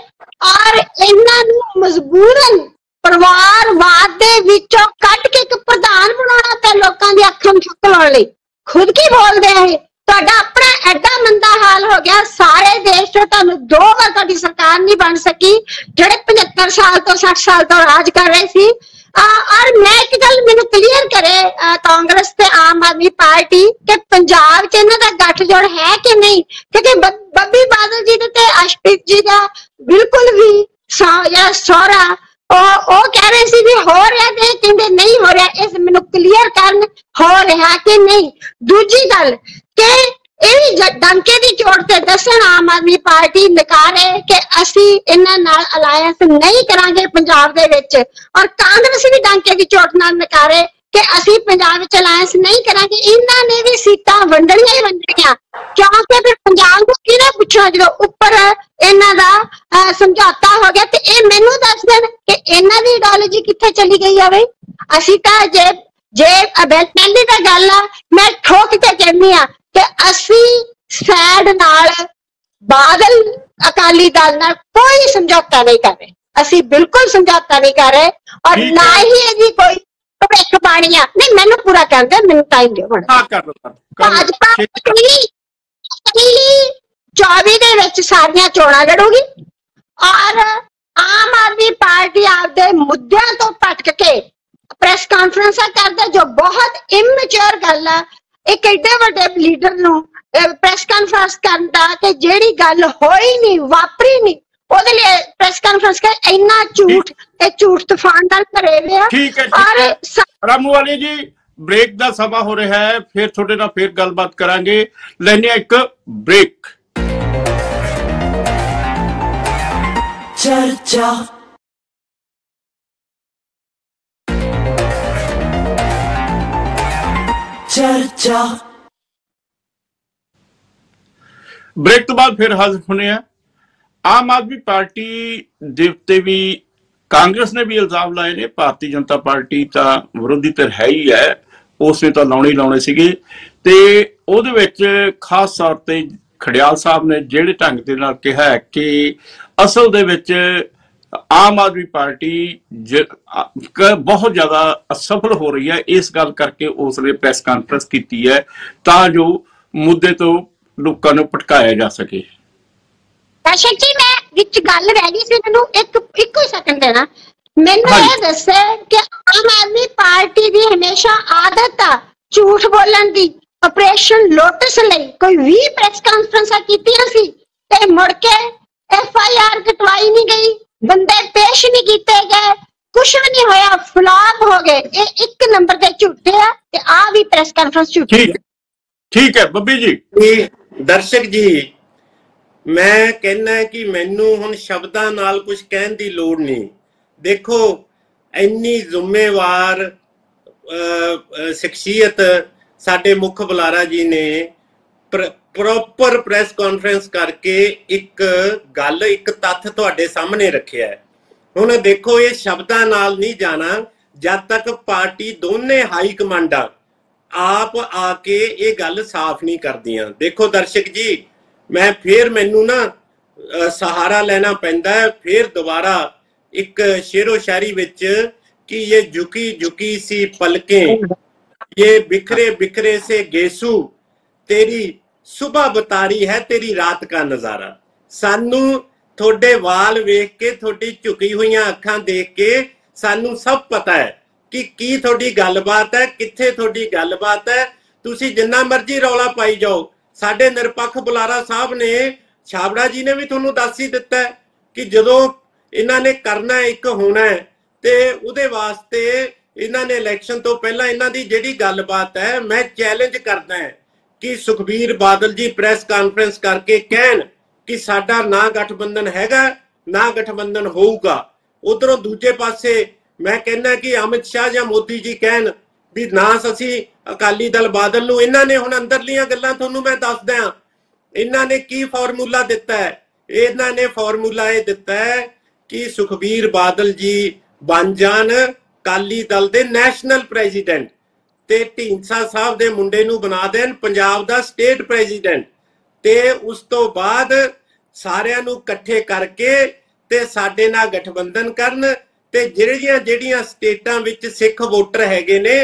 ਔਰ ਇਹਨਾਂ ਨੂੰ ਮਜਬੂਰਨ ਪਰਿਵਾਰਵਾਦ ਦੇ ਵਿੱਚੋਂ ਕੱਢ ਕੇ ਇੱਕ ਪ੍ਰਧਾਨ ਬਣਾਉਣਾ ਪਿਆ ਲੋਕਾਂ ਦੀ ਅੱਖਾਂ ਨੂੰ ਚੁੱਕ ਲਾਉਣ ਲਈ। ਖੁਦ ਕੀ ਬੋਲਦੇ ਆ ਇਹ? ਤੁਹਾਡਾ ਆਪਣਾ ਐਡਾ ਮੰਦਾ ਹਾਲ ਹੋ ਗਿਆ, ਸਾਰੇ ਦੇਸ਼ ਤੋਂ ਤੁਹਾਨੂੰ 2 ਵਾਰ ਤੁਹਾਡੀ ਸਰਕਾਰ ਨਹੀਂ ਬਣ ਸਕੀ ਜਿਹੜੇ 75 ਸਾਲ ਤੋਂ 60 ਸਾਲ ਤੋਂ ਰਾਜ ਕਰ ਰਹੇ ਸੀ। ਔਰ मैं एक गल मैनू क्लीयर करे कांग्रेस ते आम आदमी पार्टी के पंजाब च इन्हां दा गठजोड़ है कि नहीं, क्योंकि बब्बी बादल जी ते अशपीत जी का बिल्कुल भी सौरा कह रहे सी भी हो रहा ते कहंदे नहीं हो रहा। इस मैनू क्लीयर करन हो रहा कि नहीं। दूजी गल के डंके की चोट से दसन आम आदमी पार्टी नकारे कि असी इन्हां नाल अलायंस नहीं करांगे पंजाब दे विच, और कांग्रेस भी डंके की चोट नाल नकारे कि असी पंजाब विच अलायंस नहीं करांगे। इन्हां ने भी सीटां वंडणियां ही वंडणियां, क्योंकि फिर पंजाब को किहने पुछो जो उपर इन्हां दा समझौता हो गया। ते इह मैनूं दस देण कि इन्हां दी आइडियोलॉजी कित्थे चली गई है। बई असी तां जे पहली तां गल आ मैं ठोक के कहनी आ कि असी सैड नाल बादल अकाली दल नाल कोई समझौता नहीं कर रहे। असी बिल्कुल समझौता नहीं कर रहे और ना ही इहदी कोई भविष्यवाणियां नहीं। मैनू पूरा कर दे, मैनू टाइम दिओ। भाजपा 24 दे विच सारियां चोणां लड़ूगी और आम आदमी पार्टी आपदे मुद्दों तो भटक के प्रेस कॉन्फ्रेंस करदे जो बहुत इमैच्योर गल है। एक एडे वड्डे लीडर नूं प्रेस कॉन्फ्रेंस करदा कि जेड़ी गल होई नहीं वापरी नहीं ओदे लिए प्रेस कॉन्फ्रेंस कर इन्ना झूठ ते झूठ तूफान नाल भरे हुए आ। ठीक है रामू वाली जी, ब्रेक दा समा हो रहा है, फिर थोड़े नाल फिर गलबात करांगे। लेने एक ब्रेक। चर्चा चर्चा ब्रेक तो बाद फिर हाजिर होने हैं। आम आदमी पार्टी ਦੇ ਉੱਤੇ ਵੀ ਕਾਂਗਰਸ ਨੇ ਵੀ ਇਲਜ਼ਾਮ ਲਾਏ ਨੇ। ਭਾਰਤੀ ਜਨਤਾ ਪਾਰਟੀ ਤਾਂ ਵਿਰੋਧੀ ਧਿਰ ਹੈ ਹੀ ਹੈ, ਉਸ ਨੇ ਤਾਂ ਲਾਉਣੇ ਸੀਗੇ ਤੇ ਉਹਦੇ ਵਿੱਚ ਖਾਸ ਤੌਰ ਤੇ ਖੜਿਆਲ ਸਾਹਿਬ ਨੇ ਜਿਹੜੇ ਢੰਗ ਦੇ ਨਾਲ ਕਿਹਾ ਹੈ ਕਿ ਅਸਲ ਦੇ ਵਿੱਚ आम आदमी पार्टी बहुत ज्यादा असफल हो रही है। इस गल करके उसने प्रेस कॉन्फ्रेंस की है ताकि मुद्दे तो लोगों को भटकाया जा सके। दर्शक जी मैं विच गल रह गई सी, मैनू एक सेकंड देना। मैनू ये दस्से कि आम आदमी पार्टी की हमेशा आदत आ झूठ बोलन की। ऑपरेशन लोटस लई कोई 20 प्रेस कॉन्फ्रेंस कीतियां सी ते मुड़ के FIR कटवाई नहीं गई, बंदे पेश नहीं किए गए, कुछ भी नहीं होया, फ्लॉप हो गए। ये एक नंबर के झूठे आ ते आ भी प्रेस कॉन्फ्रेंस झूठी है। ठीक है बब्बी जी। दर्शक जी मैं कहना है कि मैनू हुण शब्दां नाल कुछ कहण दी लोड़ नहीं। देखो इन्नी जिम्मेवार शख्सियत साडे मुख बुलारा जी ने प्रॉपर प्रेस कॉन्फ्रेंस करके एक गल एक तत्थ तुहाडे सामने रखिया है। हुण देखो ये शब्दां नाल नहीं जाना जब तक पार्टी दोने हाई कमांडा आप आके ये गल साफ नहीं करदियां। देखो दर्शक जी मैं फिर मैनू ना सहारा लेना पैंदा है, फिर दोबारा एक शेरो शायरी विच कि ये झुकी झुकी सी पलकें, ये बिखरे बिखरे से गेसू, तेरी सुबह बतारी है तेरी रात का नजारा। सानू थोड़े वाल वेख के, थोड़ी झुकी हुई अखां देख के सानू सब पता है कि की थोड़ी गलबात है, कित्थे थोड़ी गलबात है। तुसी जिन्ना मर्जी रौला पाई जाओ, साडे निरपक्ष बुलारा साहब ने, छाबड़ा जी ने भी तुहानू दस ही दिता है कि जदों इन्हां ने करना एक होना है ते उहदे वास्ते इन्हां ने इलैक्शन तो पहला इन्हां दी जिहड़ी गलबात है, मैं चैलेंज करदा है कि सुखबीर बादल जी प्रेस कॉन्फ्रेंस करके कहन कि साडा ना गठबंधन हैगा ना गठबंधन होऊगा। उधरों दूजे पासे मैं कहना कि अमित शाह या मोदी जी कहन भी ना असी अकाली दल बादल नूं, इन्हां ने हुण अंदरलियां गल्लां तुहानू मैं दस दियां, इन्हां ने की फार्मूला दिता है। इन्हां ने फार्मूला ये दिता है कि सुखबीर बादल जी बन जान अकाली दल दे नैशनल प्रेजिडेंट ते ढींसा साहब दे मुंडे नूं बना देन पंजाब दा स्टेट प्रेजिडेंट, ते उस तो बाद सारियां नूं इकट्ठे करके ते साडे नाल गठबंधन करन ते ਜਿਹੜੀਆਂ ਜਿਹੜੀਆਂ ਸਟੇਟਾਂ ਵਿੱਚ ਸਿੱਖ ਵੋਟਰ ਹੈਗੇ ਨੇ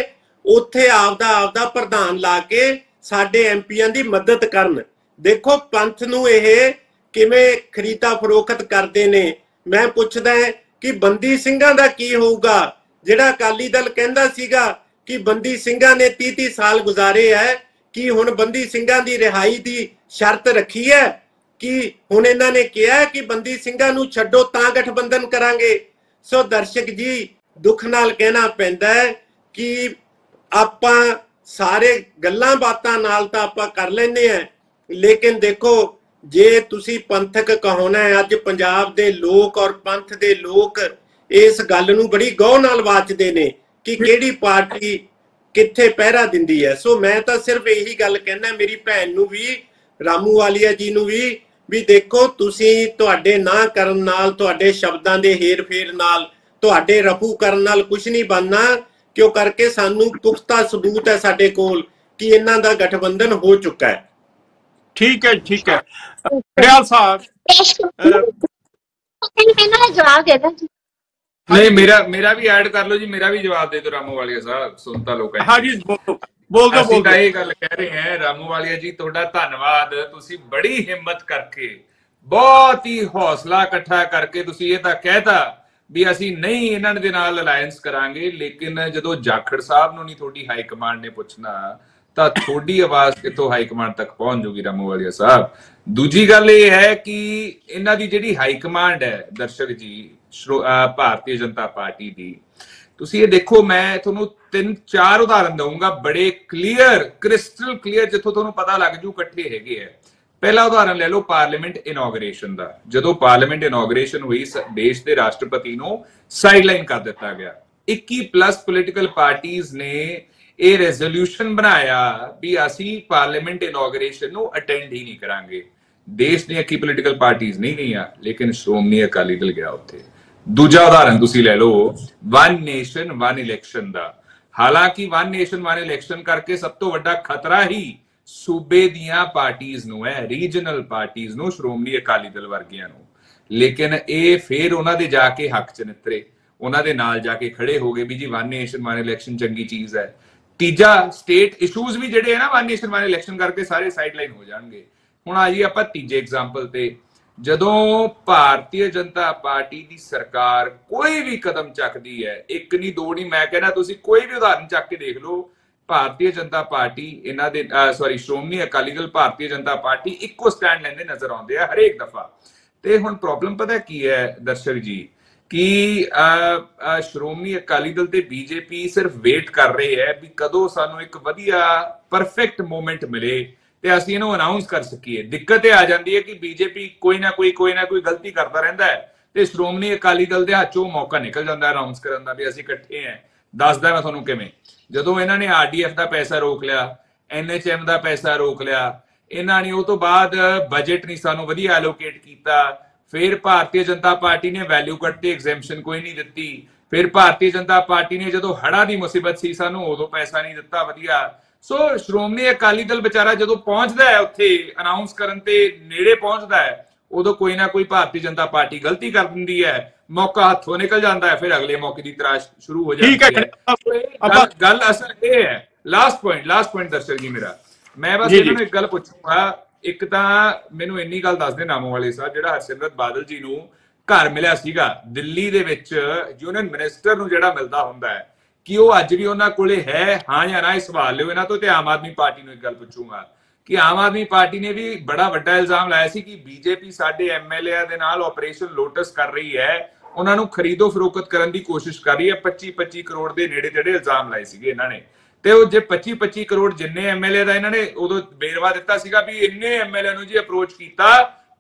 ਉੱਥੇ ਆਪਦਾ ਪ੍ਰਧਾਨ ਲਾ ਕੇ ਸਾਡੇ ਐਮਪੀਆਂ ਦੀ ਮਦਦ ਕਰਨ। ਦੇਖੋ ਪੰਥ ਨੂੰ ਇਹ ਕਿਵੇਂ ਖਰੀਦਾ ਫਰੋਖਤ ਕਰਦੇ ਨੇ। ਮੈਂ ਪੁੱਛਦਾ ਕਿ ਬੰਦੀ ਸਿੰਘਾਂ ਦਾ ਕੀ ਹੋਊਗਾ? ਜਿਹੜਾ ਅਕਾਲੀ ਦਲ ਕਹਿੰਦਾ ਸੀਗਾ ਕਿ ਬੰਦੀ ਸਿੰਘਾਂ ਨੇ 30 ਸਾਲ ਗੁਜ਼ਾਰੇ ਹੈ, ਕਿ ਹੁਣ ਬੰਦੀ ਸਿੰਘਾਂ ਦੀ ਰਿਹਾਈ ਦੀ ਸ਼ਰਤ ਰੱਖੀ ਹੈ ਕਿ ਹੁਣ ਇਹਨਾਂ ਨੇ ਕਿਹਾ ਕਿ ਬੰਦੀ ਸਿੰਘਾਂ ਨੂੰ ਛੱਡੋ ਤਾਂ ਗਠਬੰਧਨ ਕਰਾਂਗੇ। सो दर्शक जी दुख नाल कहना पैंदा है कि आपां सारे गल्लां बातां नाल तां आपां कर लैंदे हैं, लेकिन देखो जे तुसी पंथक कहोना है, अज पंजाब दे लोग और पंथ दे लोग इस गल नूं बड़ी गौर नाल वाचदे ने कि किहड़ी पार्टी कित्थे पहरा दिंदी है। सो मैं तां सिर्फ यही गल कहना मेरी भैन नूं भी, रामू वालिया जी नूं भी देखो तुसी तुहाडे ना करन नाल, तुहाडे शब्दां दे हेर फेर नाल, तुहाडे रफू करन नाल कुछ नहीं बनना, क्यों करके सानू पुख्ता सबूत है साडे कोल कि इन्हां दा गठबंधन हो चुका है। ठीक है खड़ियाल साहब जवाब दे दो जी। नहीं मेरा भी ऐड कर लो जी, मेरा भी जवाब दे दो रामू वालिया साहब, सुनता लोग। हाँ जी बोल दो। ये गल कह रहे हैं रामू वालिया जी, तुहाडा धन्नवाद, तुसी बड़ी हिम्मत करके बहुत ही हौसला इकट्ठा करके तुसी ये तां कहता भी असी नहीं इन्हां दे नाल अलायंस करांगे, लेकिन जदों जाखड़ साहब नूं नहीं थोड़ी हाई कमांड ने पुछना तां थोड़ी आवाज कितों हाई कमांड तक पहुंच जूगी रामू वालिया साहब। दूजी गल ये है कि इन्हां दी जिहड़ी हाई कमांड है दर्शक जी भारतीय जनता पार्टी दी, तुसी ये देखो मैं तुहानू 3-4 उदाहरण दूंगा बड़े क्लीयर क्रिस्टल क्लीयर जिथों तुहानू पता लग जू इकट्ठे हैगे है। पहला उदाहरण ले लो पार्लीमेंट इनॉग्रेशन दा। जदों पार्लीमेंट इनॉग्रेशन हुई देश के राष्ट्रपति नू साइडलाइन कर दिता गया। 21+ पोलिटिकल पार्टीज ने ये रेजोल्यूशन बनाया भी असी पार्लीमेंट इनॉग्रेशन नू अटेंड ही नहीं करांगे। देश दी 21 पोलिटिकल पार्टीज नहीं गईयां, लेकिन श्रोमणी अकाली दल गया उत्थे। दूजा उदाहरण तुसी ले लो वन नेशन वन इलैक्शन दा। हालांकि वन नेशन वन इलैक्शन करके सब तो वड्डा खतरा ही सूबे दियां पार्टीज नूं है, रीजनल पार्टीज नूं, श्रोमणी अकाली दल वर्गियां नूं। लेकिन ये फिर उन्हां दे जाके हक च नितरे, उन्हां दे नाल जाके खड़े हो गए भी जी वन नेशन वन इलैक्शन चंगी चीज है। तीजा स्टेट इशूज भी जिहड़े है ना वन नेशन वन इलैक्शन करके सारे साइडलाइन हो जाणगे। हुण आ जी आपां तीजे एग्जाम्पल ते, जदों भारतीय जनता पार्टी की सरकार कोई भी कदम चकदी है, एक नहीं दो नहीं, मैं कहना तुसी कोई भी उदाहरण चक के देख लो, भारतीय जनता पार्टी इन्हां दे श्रोमणी अकाली दल भारतीय जनता पार्टी इक्को स्टैंड लैंदे नजर आउंदे आ हर एक दफा। ते हुण प्रॉब्लम पता की है दर्शक जी कि श्रोमणी अकाली दल ते बीजेपी सिर्फ वेट कर रहे हैं भी कदों सानू एक वधिया परफेक्ट मोमेंट मिले ते असीं इहनूं अनाउंस कर सकीए। दिक्कत ये आ जाती है कि बीजेपी कोई ना कोई गलती करता रहता है ते श्रोमणी अकाली दल दे हाथ चों मौका निकल जाता है अनाउंस करन दा भी असीं इकट्ठे हैं। दसदा मैं तुहानूं किवें, जदों इन्हां ने आरडीएफ का पैसा रोक लिया, एनएचएम का पैसा रोक लिया, इन्हां ने उस तो बाद बजट नहीं सानूं वधिया एलोकेट कीता, फिर भारतीय जनता पार्टी ने वैल्यू कट ते एग्जैम्पशन कोई नहीं दित्ती, फिर भारतीय जनता पार्टी ने जदों हड़ा की मुसीबत सी सानूं उदों पैसा नहीं दित्ता वधिया। सो श्रोमणी अकाली दल बेचारा जदों पहुंचदा है उत्थे अनाउंस करन ते नेड़े पहुंचदा है, ਉਦੋਂ ਕੋਈ ਨਾ ਕੋਈ ਭਾਰਤੀ ਜਨਤਾ ਪਾਰਟੀ ਗਲਤੀ ਕਰ ਦਿੰਦੀ ਹੈ, ਮੌਕਾ ਹੱਥੋਂ ਨਿਕਲ ਜਾਂਦਾ ਹੈ, ਫਿਰ ਅਗਲੇ ਮੌਕੇ ਦੀ ਤਲਾਸ਼ ਸ਼ੁਰੂ ਹੋ ਜਾਂਦੀ ਹੈ। ਗੱਲ ਅਸਲ ਇਹ ਹੈ, ਲਾਸਟ ਪੁਆਇੰਟ ਦਰਸ਼ਕ ਜੀ ਮੇਰਾ, ਮੈਂ ਬਸ ਇਹਨਾਂ ਨੂੰ ਇੱਕ ਗੱਲ ਪੁੱਛੂਗਾ। ਇੱਕ ਤਾਂ ਮੈਨੂੰ ਇੰਨੀ ਗੱਲ ਦੱਸ ਦੇ ਨਾਮੋ ਵਾਲੇ ਸਾਹਿਬ, ਜਿਹੜਾ ਹਰਸਿਮਰਤ ਬਾਦਲ ਜੀ ਨੂੰ ਘਰ ਮਿਲਿਆ ਸੀਗਾ ਦਿੱਲੀ ਦੇ ਵਿੱਚ, ਯੂਨੀਅਨ ਮਿਨਿਸਟਰ ਨੂੰ ਜਿਹੜਾ ਮਿਲਦਾ ਹੁੰਦਾ ਹੈ, ਕਿ ਉਹ ਅੱਜ ਵੀ ਉਹਨਾਂ ਕੋਲੇ ਹੈ, ਹਾਂ ਜਾਂ ਨਾ? ਇਹ ਸਵਾਲ ਲਿਓ ਇਹਨਾਂ ਤੋਂ। ਤੇ ਆਮ ਆਦਮੀ ਪਾਰਟੀ ਨੂੰ ਇੱਕ ਗੱਲ ਪੁੱਛੂਗਾ ਕਿ ਆਮ ਆਦਮੀ ਪਾਰਟੀ ਨੇ ਵੀ ਬੜਾ ਵੱਡਾ ਇਲਜ਼ਾਮ ਲਾਇਆ ਸੀ ਕਿ ਬੀਜੇਪੀ ਸਾਡੇ ਐਮਐਲਏ ਦੇ ਨਾਲ ਆਪਰੇਸ਼ਨ ਲੋਟਸ ਕਰ ਰਹੀ ਹੈ, ਉਹਨਾਂ ਨੂੰ ਖਰੀਦੋ ਫਰੋਖਤ ਕਰਨ ਦੀ ਕੋਸ਼ਿਸ਼ ਕਰ ਰਹੀ ਹੈ। 25-25 ਕਰੋੜ ਦੇ ਨੇੜੇ ਤੇੜੇ ਇਲਜ਼ਾਮ ਲਾਏ ਸੀਗੇ ਇਹਨਾਂ ਨੇ। ਤੇ ਉਹ ਜੇ 25-25 ਕਰੋੜ ਜਿੰਨੇ ਐਮਐਲਏ ਦਾ ਇਹਨਾਂ ਨੇ ਉਦੋਂ ਬੇਰਵਾ ਦਿੱਤਾ ਸੀਗਾ ਵੀ ਇੰਨੇ ਐਮਐਲਏ ਨੂੰ ਜੀ ਅਪਰੋਚ ਕੀਤਾ,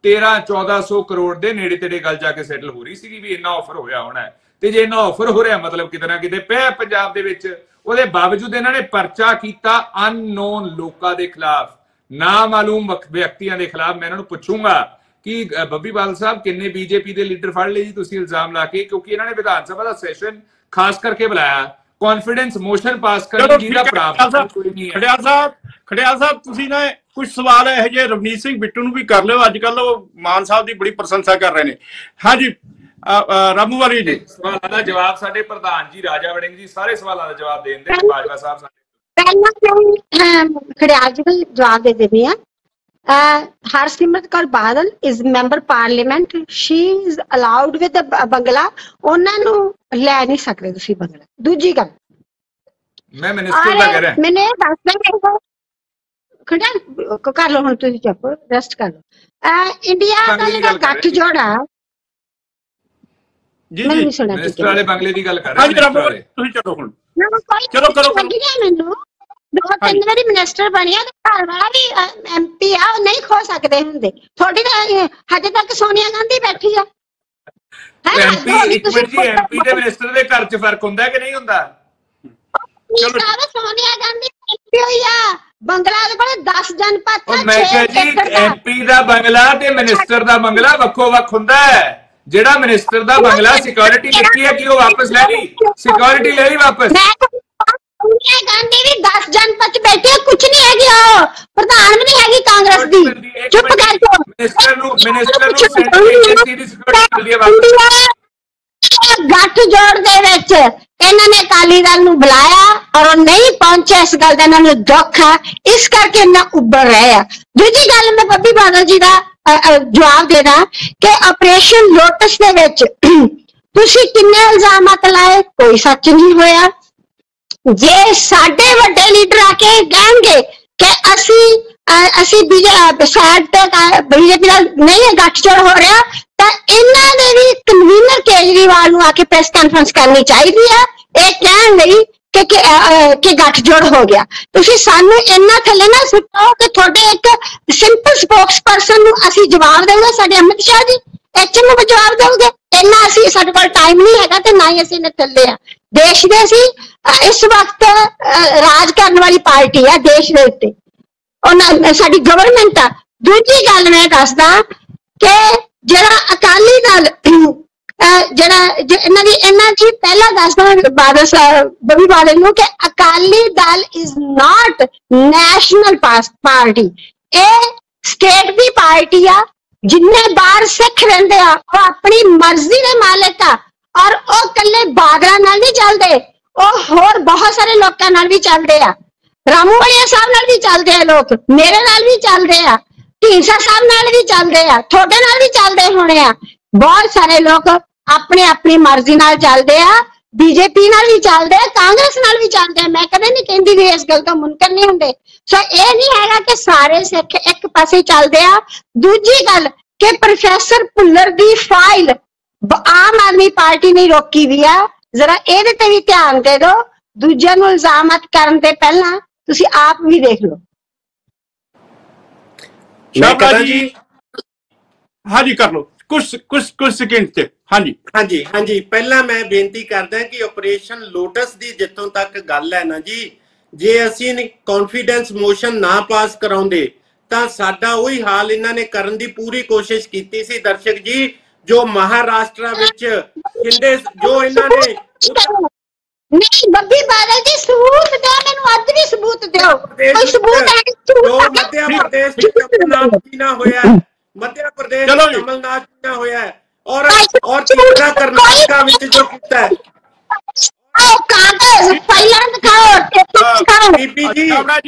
1300-1400 ਕਰੋੜ ਦੇ ਨੇੜੇ ਤੇੜੇ ਗੱਲ ਜਾ ਕੇ ਸੈਟਲ ਹੋ ਰਹੀ ਸੀਗੀ ਵੀ ਇੰਨਾ ਆਫਰ ਹੋਇਆ ਹੋਣਾ ਹੈ। ਤੇ ਜੇ ਇੰਨਾ ਆਫਰ ਹੋ ਰਿਹਾ ਮਤਲਬ ਕਿਤੇ ਨਾ ਕਿਤੇ ਪਿਆ ਪੰਜਾਬ ਦੇ ਵਿੱਚ। ਉਹਦੇ ਬਾਵਜੂਦ ਇਹਨਾਂ ਨੇ ਪਰਚਾ ਕੀਤਾ ਅਨਨੋਨ ਲੋਕਾਂ ਦੇ ਖਿਲਾਫ, ਨਾ ਮਾਲੂਮ ਵਿਅਕਤੀਆਂ ਦੇ ਖਿਲਾਫ। ਮੈਂ ਇਹਨਾਂ ਨੂੰ ਪੁੱਛੂੰਗਾ ਕਿ ਬੱਬੀ ਬਾਦਲ ਸਾਹਿਬ ਕਿੰਨੇ ਬੀਜੇਪੀ ਦੇ ਲੀਡਰ ਫੜ ਲਏ ਜੀ ਤੁਸੀਂ ਇਲਜ਼ਾਮ ਲਾ ਕੇ? ਕਿਉਂਕਿ ਇਹਨਾਂ ਨੇ ਵਿਧਾਨ ਸਭਾ ਦਾ ਸੈਸ਼ਨ ਖਾਸ ਕਰਕੇ ਬੁਲਾਇਆ ਕੌਨਫੀਡੈਂਸ ਮੋਸ਼ਨ ਪਾਸ ਕਰਨ ਦੀ, ਜਿਹਦਾ ਪ੍ਰਾਵਧਾਨ ਕੋਈ ਨਹੀਂ ਹੈ। ਖੜਿਆਲ ਸਾਹਿਬ ਤੁਸੀਂ ਨਾ ਕੁਝ ਸਵਾਲ ਇਹੋ ਜਿਹੇ ਰਵਨੀਤ ਸਿੰਘ ਬਿੱਟੂ ਨੂੰ ਵੀ ਕਰ ਲਿਓ, ਅੱਜ ਕੱਲ ਉਹ ਮਾਨ ਸਾਹਿਬ ਦੀ ਬੜੀ ਪ੍ਰਸ਼ੰਸਾ ਕਰ ਰਹੇ ਨੇ। ਹਾਂਜੀ ਰਾਮੂ ਵਾਲੀ ਜੀ, ਸਵਾਲਾਂ ਦਾ ਜਵਾਬ ਸਾਡੇ ਪ੍ਰਧਾਨ ਜੀ ਰਾਜਾ ਵੜਿੰਗ ਜੀ ਸਾਰੇ ਸਵਾਲਾਂ ਦਾ ਜਵਾਬ ਦੇਣ ਦੇ। ਬਾਜਵਾ ਸਾਹਿਬ ਸਾਡੇ ਖੜਿਆਲ ਜੀ ਨੂੰ ਜਵਾਬ ਦੇ ਦੇਣੀ ਆ। Harsimrat Kaur Badal is member parliament, she is allowed with ਬੰਗਲਾ, ਉਹਨਾਂ ਨੂੰ ਲੈ ਨਹੀਂ ਸਕਦੇ ਤੁਸੀਂ ਬੰਗਲਾ। ਦੂਜੀ ਗੱਲ ਮੈਂ ਮਿਨਿਸਟਰ ਦਾ ਕਹਿ ਰਿਹਾ, ਮੈਨੇ ਦੱਸ ਖੜਿਆਲ ਕਰ ਲਓ ਹੁਣ, ਤੁਸੀਂ ਚੁੱਪ ਰੈਸਟ ਕਰ ਲਓ। ਇੰਡੀਆ ਦਾ ਜਿਹੜਾ ਗੱਠਜੋੜ ਆ ਜੀ ਜੀ ਮਿਨਿਸਟਰ ਵਾਲੇ ਬੰਗਲੇ ਦੀ ਗੱਲ ਕਰ ਰਹੇ ਹਾਂ। ਤੁਸੀਂ ਚਲੋ ਹੁਣ ਚਲੋ ਕਰੋ। ਮੈਨੂੰ 2-3 ਵਾਰੀ ਮਿਨਿਸਟਰ ਬਣਿਆ ਤੇ ਘਰ ਵਾਲਾ ਵੀ ਐਮਪੀ ਆ, ਉਹ ਨਹੀਂ ਖੋ ਸਕਦੇ ਹੁੰਦੇ। ਤੁਹਾਡੀ ਤਾਂ ਹਜੇ ਤੱਕ ਸੋਨੀਆ ਗਾਂਧੀ ਬੈਠੀ ਆ। ਐਮਪੀ ਇੱਕ ਮਿੰਟ ਜੀ, ਐਮਪੀ ਤੇ ਮਿਨਿਸਟਰ ਦੇ ਘਰ 'ਚ ਫਰਕ ਹੁੰਦਾ ਕਿ ਨਹੀਂ ਹੁੰਦਾ? ਸੋਨੀਆ ਗਾਂਧੀ ਐਮਪੀ ਹੋਈ ਆ, ਬੰਗਲਾ ਦੇ ਕੋਲ 10 ਜਨਪਦ। ਮੈਂ ਕਿਹਾ ਜੀ ਐਮਪੀ ਦਾ ਬੰਗਲਾ ਤੇ ਮਿਨਿਸਟਰ ਦਾ ਬੰਗਲਾ ਵੱਖੋ ਵੱਖ ਹੁੰਦਾ ਹੈ। ਜਿਹੜਾ ਮਿਨਿਸਟਰ ਦਾ ਬੰਗਲਾ ਸਿਕਿਉਰਿਟੀ ਲਿਖੀ ਹੈ ਕਿ ਉਹ ਵਾਪਸ ਲੈ ਲਈ, ਸਿਕਿਉਰਿਟੀ ਲੈ ਲਈ ਵਾਪਸ। ਸੋਨੀਆ ਗਾਂਧੀ ਵੀ 10 ਜਨਪਦ ਬੈਠੀ ਹੈ, ਕੁਝ ਨਹੀਂ ਹੈਗੀ, ਉਹ ਪ੍ਰਧਾਨ ਵੀ ਨਹੀਂ ਹੈਗੀ ਕਾਂਗਰਸ ਦੀ। ਚੁੱਪ ਕਰ ਜਾਓ। ਮਿਨਿਸਟਰ ਨੂੰ ਸੈਂਟਰਲ ਏਜੰਸੀ ਦੀ ਸਿਕਿਉਰਿਟੀ ਮਿਲਦੀ ਹੈ ਵਾਪਸ। ਗੱਠਜੋੜ ਦੇ ਵਿੱਚ ਇਹਨਾਂ ਨੇ ਅਕਾਲੀ ਦਲ ਨੂੰ ਬੁਲਾਇਆ ਔਰ ਉਹ ਨਹੀਂ ਪਹੁੰਚੇ, ਇਸ ਗੱਲ ਦਾ ਇਹਨਾਂ ਨੂੰ ਦੁੱਖ ਹੈ, ਇਸ ਕਰਕੇ ਇਹਨਾਂ ਉੱਭਰ ਰਹੇ ਆ। ਦੂਜੀ ਗੱਲ ਮੈਂ ਬੱਬੀ ਬਾਦਲ ਜੀ ਦਾ ਜਵਾਬ ਦੇਣਾ ਕਿ ਆਪਰੇਸ਼ਨ ਲੋਟਸ ਦੇ ਵਿੱਚ ਤੁਸੀਂ ਕਿੰਨੇ ਇਲਜ਼ਾਮਾਤ ਲਾਏ, ਕੋਈ ਸੱਚ ਨਹੀਂ ਹੋਇਆ। ਜੇ ਸਾਡੇ ਵੱਡੇ ਲੀਡਰ ਆ ਕੇ ਕਹਿਣਗੇ ਕਿ ਅਸੀਂ ਬੀਜੇਪੀ ਨਾਲ ਨਹੀਂ ਗੱਠਜੋੜ ਹੋ ਰਿਹਾ, ਤਾਂ ਇਹਨਾਂ ਦੇ ਵੀ ਕਨਵੀਨਰ ਕੇਜਰੀਵਾਲ ਨੂੰ ਆ ਕੇ ਪ੍ਰੈਸ ਕਾਨਫਰੰਸ ਕਰਨੀ ਚਾਹੀਦੀ ਆ ਇਹ ਕਹਿਣ ਲਈ ਕਿ ਗੱਠਜੋੜ ਹੋ ਗਿਆ। ਤੁਸੀਂ ਸਾਨੂੰ ਇੰਨਾ ਥੱਲੇ ਨਾ ਸੁੱਟੋ ਕਿ ਤੁਹਾਡੇ ਇੱਕ ਸਿੰਪਲ ਸਪੋਕਸ ਪਰਸਨ ਨੂੰ ਅਸੀਂ ਜਵਾਬ ਦੇਵਾਂਗੇ, ਸਾਡੇ ਅਮਿਤ ਸ਼ਾਹ ਜੀ ਐਚਐਮ ਨੂੰ ਜਵਾਬ ਦੇਵਾਂਗੇ। ਇੰਨਾ ਅਸੀਂ ਸਾਡੇ ਕੋਲ ਟਾਈਮ ਨਹੀਂ ਹੈਗਾ ਤੇ ਨਾ ਹੀ ਅਸੀਂ ਨੇ ਥੱਲੇ ਆ। ਦੇਸ਼ ਦੇ ਅਸੀਂ ਇਸ ਵਕਤ ਰਾਜ ਕਰਨ ਵਾਲੀ ਪਾਰਟੀ ਆ ਦੇਸ਼ ਦੇ ਉੱਤੇ, ਉਹਨਾਂ ਸਾਡੀ ਗਵਰਨਮੈਂਟ ਆ। ਦੂਜੀ ਗੱਲ ਮੈਂ ਦੱਸਦਾ ਕਿ ਜਿਹੜਾ ਅਕਾਲੀ ਦਲ ਇਹਨਾਂ ਦੀ ਪਹਿਲਾਂ ਦੱਸਦਾ ਬਾਦਲ ਸਾਹਿਬ ਬੱਬੀ ਬਾਦਲ ਨੂੰ ਕਿ Akali Dal is not national party, ਇਹ ਸਟੇਟ ਦੀ ਪਾਰਟੀ ਆ। ਜਿੰਨੇ ਬਾਹਰ ਸਿੱਖ ਰਹਿੰਦੇ ਆ ਉਹ ਆਪਣੀ ਮਰਜ਼ੀ ਦੇ ਮਾਲਕ ਆ ਔਰ ਉਹ ਕੱਲੇ ਬਾਦਲਾਂ ਨਾਲ ਨਹੀਂ ਚੱਲਦੇ, ਉਹ ਹੋਰ ਬਹੁਤ ਸਾਰੇ ਲੋਕਾਂ ਨਾਲ ਵੀ ਚੱਲਦੇ ਆ। ਰਾਮੂ ਵਾਲੀਆ ਸਾਹਿਬ ਨਾਲ ਵੀ ਚੱਲਦੇ ਆ ਲੋਕ, ਮੇਰੇ ਨਾਲ ਵੀ ਚੱਲਦੇ ਆ, ਢੀਂਡਸਾ ਸਾਹਿਬ ਨਾਲ ਵੀ ਚੱਲਦੇ ਆ, ਤੁਹਾਡੇ ਨਾਲ ਵੀ ਚੱਲਦੇ ਹੋਣੇ ਆ। ਬਹੁਤ ਸਾਰੇ ਲੋਕ ਆਪਣੀ ਮਰਜ਼ੀ ਨਾਲ ਚੱਲਦੇ ਆ, ਬੀਜੇਪੀ ਨਾਲ ਵੀ ਚੱਲਦੇ ਆ, ਕਾਂਗਰਸ ਨਾਲ ਵੀ ਚੱਲਦੇ ਆ। ਮੈਂ ਕਦੇ ਨਹੀਂ ਕਹਿੰਦੀ ਵੀ ਇਸ ਗੱਲ ਤੋਂ ਮੁਨਕਰ ਨਹੀਂ ਹੁੰਦੇ। ਸੋ ਇਹ ਨਹੀਂ ਹੈਗਾ ਕਿ ਸਾਰੇ ਸਿੱਖ ਇੱਕ ਪਾਸੇ ਚੱਲਦੇ ਆ। ਦੂਜੀ ਗੱਲ ਕਿ ਪ੍ਰੋਫੈਸਰ ਭੁੱਲਰ ਦੀ ਫਾਈਲ ਆਮ ਆਦਮੀ ਪਾਰਟੀ ਨੇ ਰੋਕੀ ਵੀ ਆ, ਜ਼ਰਾ ਇਹਦੇ ਤੇ ਵੀ ਧਿਆਨ ਦੇ ਦਿਓ। ਦੂਜਿਆਂ ਨੂੰ ਇਲਜ਼ਾਮਤ ਕਰਨ ਤੇ ਪਹਿਲਾਂ ਤੁਸੀਂ ਆਪ ਵੀ ਦੇਖ ਲਓ। ਸ਼ਾਬਾਸ਼ ਜੀ, ਹਾਂਜੀ ਕਰ ਲਓ ਕੁਝ ਸਕਿੰਟ ਤੇ। ਹਾਂਜੀ ਪਹਿਲਾਂ ਮੈਂ ਬੇਨਤੀ ਕਰਦਾ ਕਿ ਆਪਰੇਸ਼ਨ ਲੋਟਸ ਦੀ ਜਿੱਥੋਂ ਤੱਕ ਗੱਲ ਹੈ ਨਾ ਜੀ, ਜੇ ਅਸੀਂ ਕੌਨਫੀਡੈਂਸ ਮੋਸ਼ਨ ਨਾ ਪਾਸ ਕਰਾਉਂਦੇ ਤਾਂ ਸਾਡਾ ਉਹੀ ਹਾਲ ਇਹਨਾਂ ਨੇ ਕਰਨ ਦੀ ਪੂਰੀ ਕੋਸ਼ਿਸ਼ ਕੀਤੀ ਸੀ। ਦਰਸ਼ਕ ਜੀ, ਜੋ ਮਹਾਰਾਸ਼ਟਰ ਵਿੱਚ ਜਿੰਦੇ ਜੋ ਇਹਨਾਂ ਨੇ ਨਹੀਂ ਬੱਬੀ ਬਾਦਲ ਜੀ ਸਬੂਤ ਦਿਓ, ਮੈਨੂੰ ਅੱਜ ਵੀ ਸਬੂਤ ਦਿਓ, ਕੋਈ ਸਬੂਤ ਹੈ? ਜੋ ਮੱਧ ਪ੍ਰਦੇਸ਼ ਚ ਚੁਨਾਵ ਨਾ ਹੋਇਆ, मध्य प्रदेश कमलनाथ ने होया है और तीसरा कर्नाटका विच जो कीता है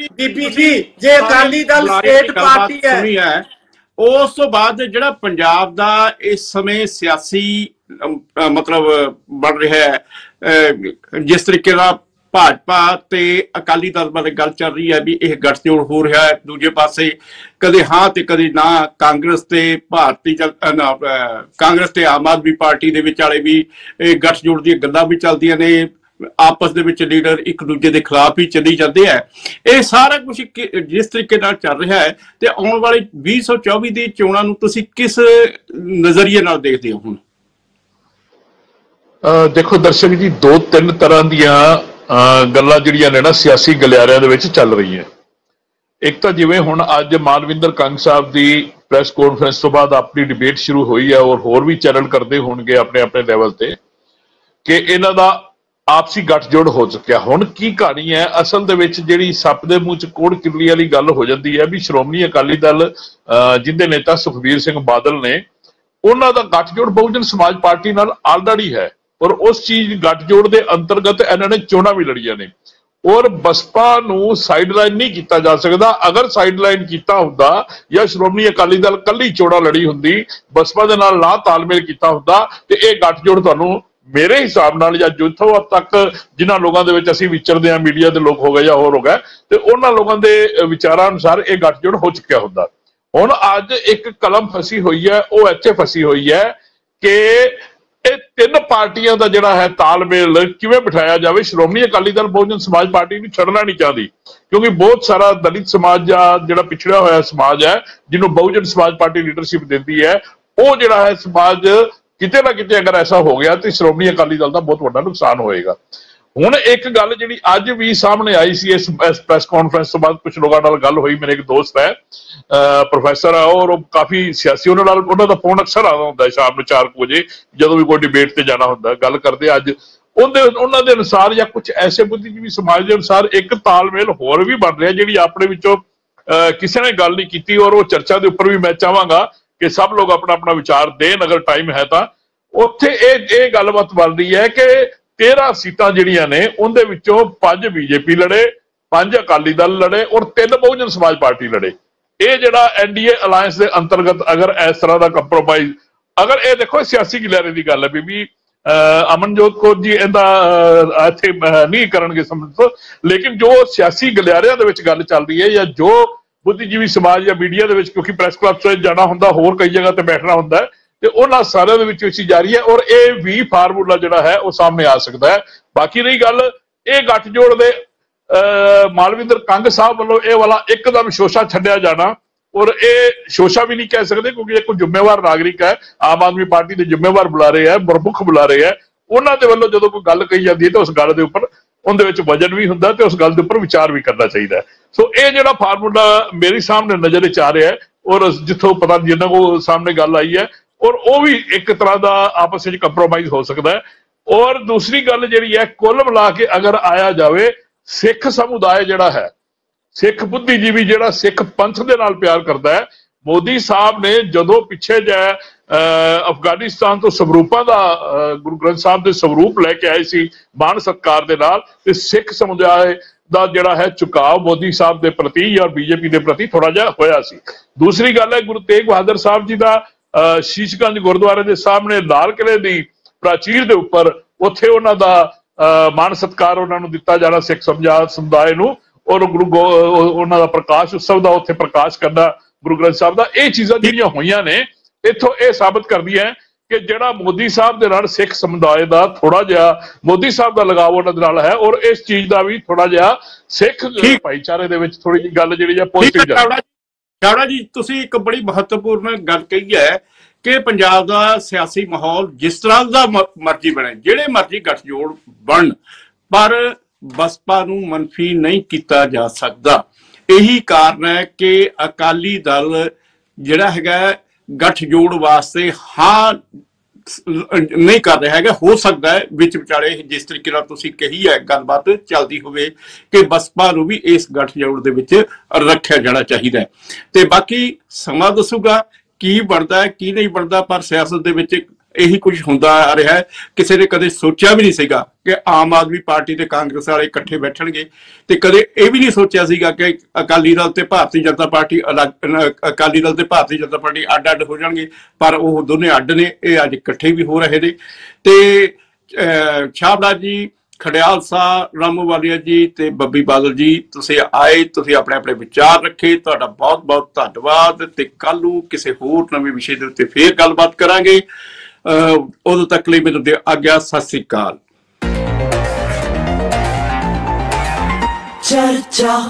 बीपी जी जे अकाली दल स्टेट पार्टी है उस तो बाद जिहड़ा पंजाब दा इस समय सियासी मतलब बन रहा है जिस तरीके का भाजपा ते अकाली दल बारे गल चल रही है भी यह गठजोड़ हो रहा है दूजे पासे कदे हाँ ते कदे ना कांग्रेस ते भारती कांग्रेस ते आम आदमी पार्टी दे विचाले भी गठजोड़ दी गल्लां भी चलदियां ने आपस दे विच लीडर एक दूजे के खिलाफ ही चली जाते हैं ये सारा कुछ जिस तरीके नाल चल रहा है ते आने वाले 2024 दी चोणां नूं तुसीं किस नज़रिए नाल देखदे हो हुण देखो दर्शक जी दो तीन तरह दियां गल्लां जिहड़ियां ने ना सियासी गलियारियां दे विच चल रही है एक तो जिवें हुण अज मानविंदर कंग साहब की प्रैस कॉन्फ्रेंस तो बाद अपनी डिबेट शुरू हुई है और होर भी चैनल करते होणगे अपने अपने लैवल ते कि इन्हां दा आपसी गठजोड़ हो चुकिया हुण की कहानी है असल दे विच जिहड़ी सप दे मूंह च कोड़ किरली वाली गल हो जाती है भी श्रोमणी अकाली दल जिहदे नेता सुखबीर सिंह बादल ने उन्हां दा गठजोड़ बहुजन समाज पार्टी नाल ऑलरेडी है और उस चीज गठजोड़ के अंतर्गत इन्होंने चोणां भी लड़ियां ने और बसपा नूं साइडलाइन नहीं किया जा सकता अगर साइडलाइन किया हुंदा या श्रोमणी अकाली दल कल्ली चोणां लड़ी हुंदी बसपा दे नाल ना तालमेल किया हुंदा ते इह गठजोड़ तुहानूं मेरे हिसाब नाल या जिथों अब तक जिन्हां लोगों दे विच असीं विचरदे हां मीडिया दे लोग हो गए या होर हो गए ते उन्हां लोगों दे विचारां अनुसार इह गठजोड़ हो चुकिया हुंदा हुण अज एक कलम फसी हुई है वो इत्थे फसी हुई है कि ਇਹ ਤਿੰਨ ਪਾਰਟੀਆਂ ਦਾ ਜਿਹੜਾ ਹੈ ਤਾਲਮੇਲ ਕਿਵੇਂ ਬਿਠਾਇਆ ਜਾਵੇ ਸ਼੍ਰੋਮਣੀ ਅਕਾਲੀ ਦਲ ਬਹੁਜਨ ਸਮਾਜ ਪਾਰਟੀ ਨੂੰ ਛੱਡਣਾ ਨਹੀਂ ਚਾਹਦੀ ਕਿਉਂਕਿ ਬਹੁਤ ਸਾਰਾ ਦਲਿਤ ਸਮਾਜ ਦਾ ਜਿਹੜਾ ਪਿਛੜਿਆ ਹੋਇਆ ਸਮਾਜ ਹੈ ਜਿਹਨੂੰ ਬਹੁਜਨ ਸਮਾਜ ਪਾਰਟੀ ਲੀਡਰਸ਼ਿਪ ਦਿੰਦੀ ਹੈ ਉਹ ਜਿਹੜਾ ਹੈ ਸਮਾਜ ਕਿਤੇ ਨਾ ਕਿਤੇ ਅਗਰ ਐਸਾ ਹੋ ਗਿਆ ਤੇ ਸ਼੍ਰੋਮਣੀ ਅਕਾਲੀ ਦਲ ਦਾ ਬਹੁਤ ਵੱਡਾ ਨੁਕਸਾਨ ਹੋਏਗਾ ਹੁਣ ਇੱਕ ਗੱਲ ਜਿਹੜੀ ਅੱਜ ਵੀ ਸਾਹਮਣੇ ਆਈ ਸੀ ਇਸ ਪ੍ਰੈਸ ਕਾਨਫਰੰਸ ਤੋਂ ਬਾਅਦ ਕੁਝ ਲੋਕਾਂ ਨਾਲ ਗੱਲ ਹੋਈ ਮੇਰੇ ਇੱਕ ਦੋਸਤ ਹੈ ਪ੍ਰੋਫੈਸਰ ਆ ਔਰ ਕਾਫੀ ਸਿਆਸੀ ਉਹਨਾਂ ਦਾ ਫੋਨ ਅਕਸਰ ਆਉਂਦਾ ਹੁੰਦਾ ਸ਼ਾਮ ਨੂੰ 4 ਵਜੇ ਜਦੋਂ ਵੀ ਕੋਈ ਡਿਬੇਟ ਤੇ ਜਾਣਾ ਹੁੰਦਾ ਗੱਲ ਕਰਦੇ ਅੱਜ ਉਹਨਾਂ ਦੇ ਅਨੁਸਾਰ ਜਾਂ ਕੁਝ ਐਸੇ ਬੁੱਧੀਜੀਵੀ ਸਮਾਜ ਦੇ ਅਨੁਸਾਰ ਇੱਕ ਤਾਲਮੇਲ ਹੋਰ ਵੀ ਬਣ ਰਿਹਾ ਜਿਹੜੀ ਆਪਣੇ ਵਿੱਚੋਂ ਕਿਸੇ ਨੇ ਗੱਲ ਨਹੀਂ ਕੀਤੀ ਔਰ ਉਹ ਚਰਚਾ ਦੇ ਉੱਪਰ ਵੀ ਮੈਂ ਚਾਹਾਂਗਾ ਕਿ ਸਭ ਲੋਕ ਆਪਣਾ ਆਪਣਾ ਵਿਚਾਰ ਦੇਣ ਅਗਰ ਟਾਈਮ ਹੈ ਤਾਂ ਉੱਥੇ ਇਹ ਗੱਲਬਾਤ ਬਣ ਰਹੀ ਹੈ ਕਿ 13 ਸੀਟਾਂ ਜਿਹੜੀਆਂ ਨੇ ਉਹਦੇ ਵਿੱਚੋਂ 5 ਬੀਜੇਪੀ ਲੜੇ 5 ਅਕਾਲੀ ਦਲ ਲੜੇ ਔਰ 3 ਬਹੁਜਨ ਸਮਾਜ ਪਾਰਟੀ ਲੜੇ ਇਹ ਜਿਹੜਾ ਐਨਡੀਏ ਅਲਾਇੰਸ ਦੇ ਅੰਤਰਗਤ ਅਗਰ ਇਸ ਤਰ੍ਹਾਂ ਦਾ ਕੰਪਰੋਮਾਈਜ਼ ਅਗਰ ਇਹ ਦੇਖੋ ਸਿਆਸੀ ਗਿਲਾਰੇ ਦੀ ਗੱਲ ਹੈ ਬੀਬੀ ਅਮਨਜੋਤ ਕੌਰ ਜੀ ਇਹਦਾ ਇੱਥੇ ਨਹੀਂ ਕਰਨਗੇ ਸਮਝ ਤੋਂ ਲੇਕਿਨ ਜੋ ਸਿਆਸੀ ਗਲਿਆਰਿਆਂ ਦੇ ਵਿੱਚ ਗੱਲ ਚੱਲ ਰਹੀ ਹੈ ਜਾਂ ਜੋ ਬੁੱਧੀਜੀਵੀ ਸਮਾਜ ਜਾਂ ਮੀਡੀਆ ਦੇ ਵਿੱਚ ਕਿਉਂਕਿ ਪ੍ਰੈਸ ਕਲੱਬ 'ਚ ਜਾਣਾ ਹੁੰਦਾ ਹੋਰ ਕਈ ਜਗ੍ਹਾ ਤੇ ਬੈਠਣਾ ਹੁੰਦਾ ਤੇ ਉਹਨਾਂ ਸਾਰਿਆਂ ਦੇ ਵਿੱਚ ਚੀਜ਼ ਜਾਰੀ ਹੈ ਔਰ ਇਹ ਵੀ ਫਾਰਮੂਲਾ ਜਿਹੜਾ ਹੈ ਉਹ ਸਾਹਮਣੇ ਆ ਸਕਦਾ ਹੈ ਬਾਕੀ ਰਹੀ ਗੱਲ ਇਹ ਗੱਠਜੋੜ ਦੇ ਮਾਲਵਿੰਦਰ ਕੰਗ ਸਾਹਿਬ ਵੱਲੋਂ ਇਹ ਵਾਲਾ ਇੱਕਦਮ ਸ਼ੋਸ਼ਾ ਛੱਡਿਆ ਜਾਣਾ ਔਰ ਇਹ ਸ਼ੋਸ਼ਾ ਵੀ ਨਹੀਂ ਕਹਿ ਸਕਦੇ ਕਿਉਂਕਿ ਇਹ ਕੋਈ ਜ਼ਿੰਮੇਵਾਰ ਨਾਗਰਿਕ ਹੈ ਆਮ ਆਦਮੀ ਪਾਰਟੀ ਦੇ ਜ਼ਿੰਮੇਵਾਰ ਬੁਲਾਰੇ ਹੈ ਪ੍ਰਮੁੱਖ ਬੁਲਾਰੇ ਹੈ ਉਹਨਾਂ ਦੇ ਵੱਲੋਂ ਜਦੋਂ ਕੋਈ ਗੱਲ ਕਹੀ ਜਾਂਦੀ ਹੈ ਤਾਂ ਉਸ ਗੱਲ ਦੇ ਉੱਪਰ ਉਹਦੇ ਵਿੱਚ ਵਜਨ ਵੀ ਹੁੰਦਾ ਤੇ ਉਸ ਗੱਲ ਦੇ ਉੱਪਰ ਵਿਚਾਰ ਵੀ ਕਰਨਾ ਚਾਹੀਦਾ ਸੋ ਇਹ ਜਿਹੜਾ ਫਾਰਮੂਲਾ ਮੇਰੇ ਸਾਹਮਣੇ ਨਜ਼ਰ ਵਿੱਚ ਆ ਰਿਹਾ ਹੈ ਔਰ ਜਿੱਥੋਂ ਪਤਾ ਜਿੰਨਾਂ ਕੋਲ ਸਾਹਮਣੇ ਗੱਲ ਆਈ ਹੈ ਔਰ ਉਹ ਵੀ ਇੱਕ ਤਰ੍ਹਾਂ ਦਾ ਆਪਸ ਵਿੱਚ ਕੰਪਰੋਮਾਈਜ਼ ਹੋ ਸਕਦਾ ਹੈ ਔਰ ਦੂਸਰੀ ਗੱਲ ਜਿਹੜੀ ਹੈ ਕੁੱਲ ਮਿਲਾ ਕੇ ਅਗਰ ਆਇਆ ਜਾਵੇ ਸਿੱਖ ਸਮੁਦਾਇ ਜਿਹੜਾ ਹੈ ਸਿੱਖ ਬੁੱਧੀਜੀਵੀ ਜਿਹੜਾ ਸਿੱਖ ਪੰਥ ਦੇ ਨਾਲ ਪਿਆਰ ਕਰਦਾ ਹੈ ਮੋਦੀ ਸਾਹਿਬ ਨੇ ਜਦੋਂ ਪਿੱਛੇ ਜਿਹਾ ਅਫਗਾਨਿਸਤਾਨ ਤੋਂ ਸਵਰੂਪਾਂ ਦਾ ਗੁਰੂ ਗ੍ਰੰਥ ਸਾਹਿਬ ਦੇ ਸਵਰੂਪ ਲੈ ਕੇ ਆਏ ਸੀ ਮਾਣ ਸਤਿਕਾਰ ਦੇ ਨਾਲ ਤੇ ਸਿੱਖ ਸਮੁਦਾਇ ਦਾ ਜਿਹੜਾ ਹੈ ਝੁਕਾਅ ਮੋਦੀ ਸਾਹਿਬ ਦੇ ਪ੍ਰਤੀ ਜਾਂ ਬੀਜੇਪੀ ਦੇ ਪ੍ਰਤੀ ਥੋੜਾ ਜਿਹਾ ਹੋਇਆ ਸੀ ਦੂਸਰੀ ਗੱਲ ਹੈ ਗੁਰੂ ਤੇਗ ਬਹਾਦਰ ਸਾਹਿਬ ਜੀ ਦਾ ਸ਼ੀਸ਼ਗੰਜ ਗੁਰਦੁਆਰੇ ਦੇ ਸਾਹਮਣੇ ਲਾਲ ਕਿਲੇ ਦੀ ਪ੍ਰਾਚੀਰ ਦੇ ਉੱਪਰ ਉੱਥੇ ਉਹਨਾਂ ਦਾ ਮਾਣ ਸਤਿਕਾਰ ਉਹਨਾਂ ਨੂੰ ਦਿੱਤਾ ਜਾਣਾ ਸਿੱਖ ਸਮੁਦਾਇ ਨੂੰ ਔਰ ਉਹਨਾਂ ਦਾ ਪ੍ਰਕਾਸ਼ ਉਤਸਵ ਦਾ ਉੱਥੇ ਪ੍ਰਕਾਸ਼ ਕਰਨਾ ਗੁਰੂ ਗ੍ਰੰਥ ਸਾਹਿਬ ਦਾ ਇਹ ਚੀਜ਼ਾਂ ਜਿਹੜੀਆਂ ਹੋਈਆਂ ਨੇ ਇੱਥੋਂ ਇਹ ਸਾਬਤ ਕਰਦੀਆਂ ਕਿ ਜਿਹੜਾ ਮੋਦੀ ਸਾਹਿਬ ਦੇ ਨਾਲ ਸਿੱਖ ਸਮੁਦਾਇ ਦਾ ਥੋੜਾ ਜਿਹਾ ਮੋਦੀ ਸਾਹਿਬ ਦਾ ਲਗਾਵ ਉਹਨਾਂ ਦੇ ਨਾਲ ਹੈ ਔਰ ਇਸ ਚੀਜ਼ ਦਾ ਵੀ ਥੋੜਾ ਜਿਹਾ ਸਿੱਖ ਭਾਈਚਾਰੇ ਦੇ ਵਿੱਚ ਥੋੜੀ ਜਿਹੀ ਗੱਲ ਜਿਹੜੀ ਹੈ ਪੋਜ਼ਿਟਿਵ ਚਾਵੜਾ ਜੀ ਤੁਸੀਂ ਇੱਕ ਬੜੀ ਮਹੱਤਵਪੂਰਨ ਗੱਲ ਕਹੀ ਹੈ ਕਿ ਪੰਜਾਬ ਦਾ ਸਿਆਸੀ ਮਾਹੌਲ ਜਿਸ ਤਰ੍ਹਾਂ ਦਾ ਮਰਜ਼ੀ ਬਣੇ ਜਿਹੜੇ ਮਰਜ਼ੀ ਗੱਠਜੋੜ ਬਣ ਪਰ ਬਸਪਾ ਨੂੰ ਮੰਨਫੀ ਨਹੀਂ ਕੀਤਾ ਜਾ ਸਕਦਾ ਇਹੀ ਕਾਰਨ ਹੈ ਕਿ ਅਕਾਲੀ ਦਲ ਜਿਹੜਾ ਹੈਗਾ ਗੱਠਜੋੜ ਵਾਸਤੇ ਹਾਂ ਨਹੀਂ ਕਰ ਰਿਹਾ ਹੈਗਾ ਹੋ ਸਕਦਾ ਹੈ ਵਿੱਚ ਵਿਚਾਲੇ ਜਿਸ ਤਰੀਕੇ ਨਾਲ ਤੁਸੀਂ ਕਹੀ ਹੈ ਗੱਲਬਾਤ ਚੱਲਦੀ ਹੋਵੇ ਕਿ ਬਸਪਾ ਨੂੰ ਵੀ ਇਸ ਗੱਠਜੋੜ ਦੇ ਵਿੱਚ ਰੱਖਿਆ ਜਾਣਾ ਚਾਹੀਦਾ ਹੈ ਤੇ ਬਾਕੀ ਸਮਾਂ ਦੱਸੂਗਾ ਕੀ ਬਣਦਾ ਹੈ ਕੀ ਨਹੀਂ ਬਣਦਾ, ਪਰ ਸਿਆਸਤ ਦੇ ਵਿੱਚ ਇਹੀ ਕੁਝ ਹੁੰਦਾ ਆ ਰਿਹਾ ਹੈ। ਕਿਸੇ ਨੇ ਕਦੇ ਸੋਚਿਆ ਵੀ ਨਹੀਂ ਸੀਗਾ ਕਿ ਆਮ ਆਦਮੀ ਪਾਰਟੀ ਤੇ ਕਾਂਗਰਸ ਵਾਲੇ ਇਕੱਠੇ ਬੈਠਣਗੇ, ਤੇ ਕਦੇ ਇਹ ਵੀ ਨਹੀਂ ਸੋਚਿਆ ਸੀਗਾ ਕਿ ਅਕਾਲੀ ਦਲ ਤੇ ਭਾਰਤੀ ਜਨਤਾ ਪਾਰਟੀ ਅਕਾਲੀ ਦਲ ਤੇ ਭਾਰਤੀ ਜਨਤਾ ਪਾਰਟੀ ਅੱਡ ਅੱਡ ਹੋ ਜਾਣਗੇ, ਪਰ ਉਹ ਦੋਨੇ ਅੱਡ ਨੇ, ਇਹ ਅੱਜ ਇਕੱਠੇ ਵੀ ਹੋ ਰਹੇ ਨੇ। ਤੇ ਸ਼ਾਹਬਰਾਜ ਜੀ, ਖੜਿਆਲ ਸਾਹਿਬ, ਰਾਮੂਵਾਲੀਆ ਜੀ ਤੇ ਬੱਬੀ ਬਾਦਲ ਜੀ, ਤੁਸੀਂ ਆਏ, ਤੁਸੀਂ ਆਪਣੇ ਆਪਣੇ ਵਿਚਾਰ ਰੱਖੇ, ਤੁਹਾਡਾ ਬਹੁਤ ਬਹੁਤ ਧੰਨਵਾਦ। ਤੇ ਕੱਲ ਨੂੰ ਕਿਸੇ ਹੋਰ ਨਵੇਂ ਵਿਸ਼ੇ ਦੇ ਉੱਤੇ ਫੇਰ ਗੱਲਬਾਤ ਕਰਾਂਗੇ। ਉਦੋਂ ਤੱਕ ਲਈ ਮੈਨੂੰ ਦੇ ਆਗਿਆ। ਸਤਿ ਸ੍ਰੀ ਅਕਾਲ। ਚਰਚਾ।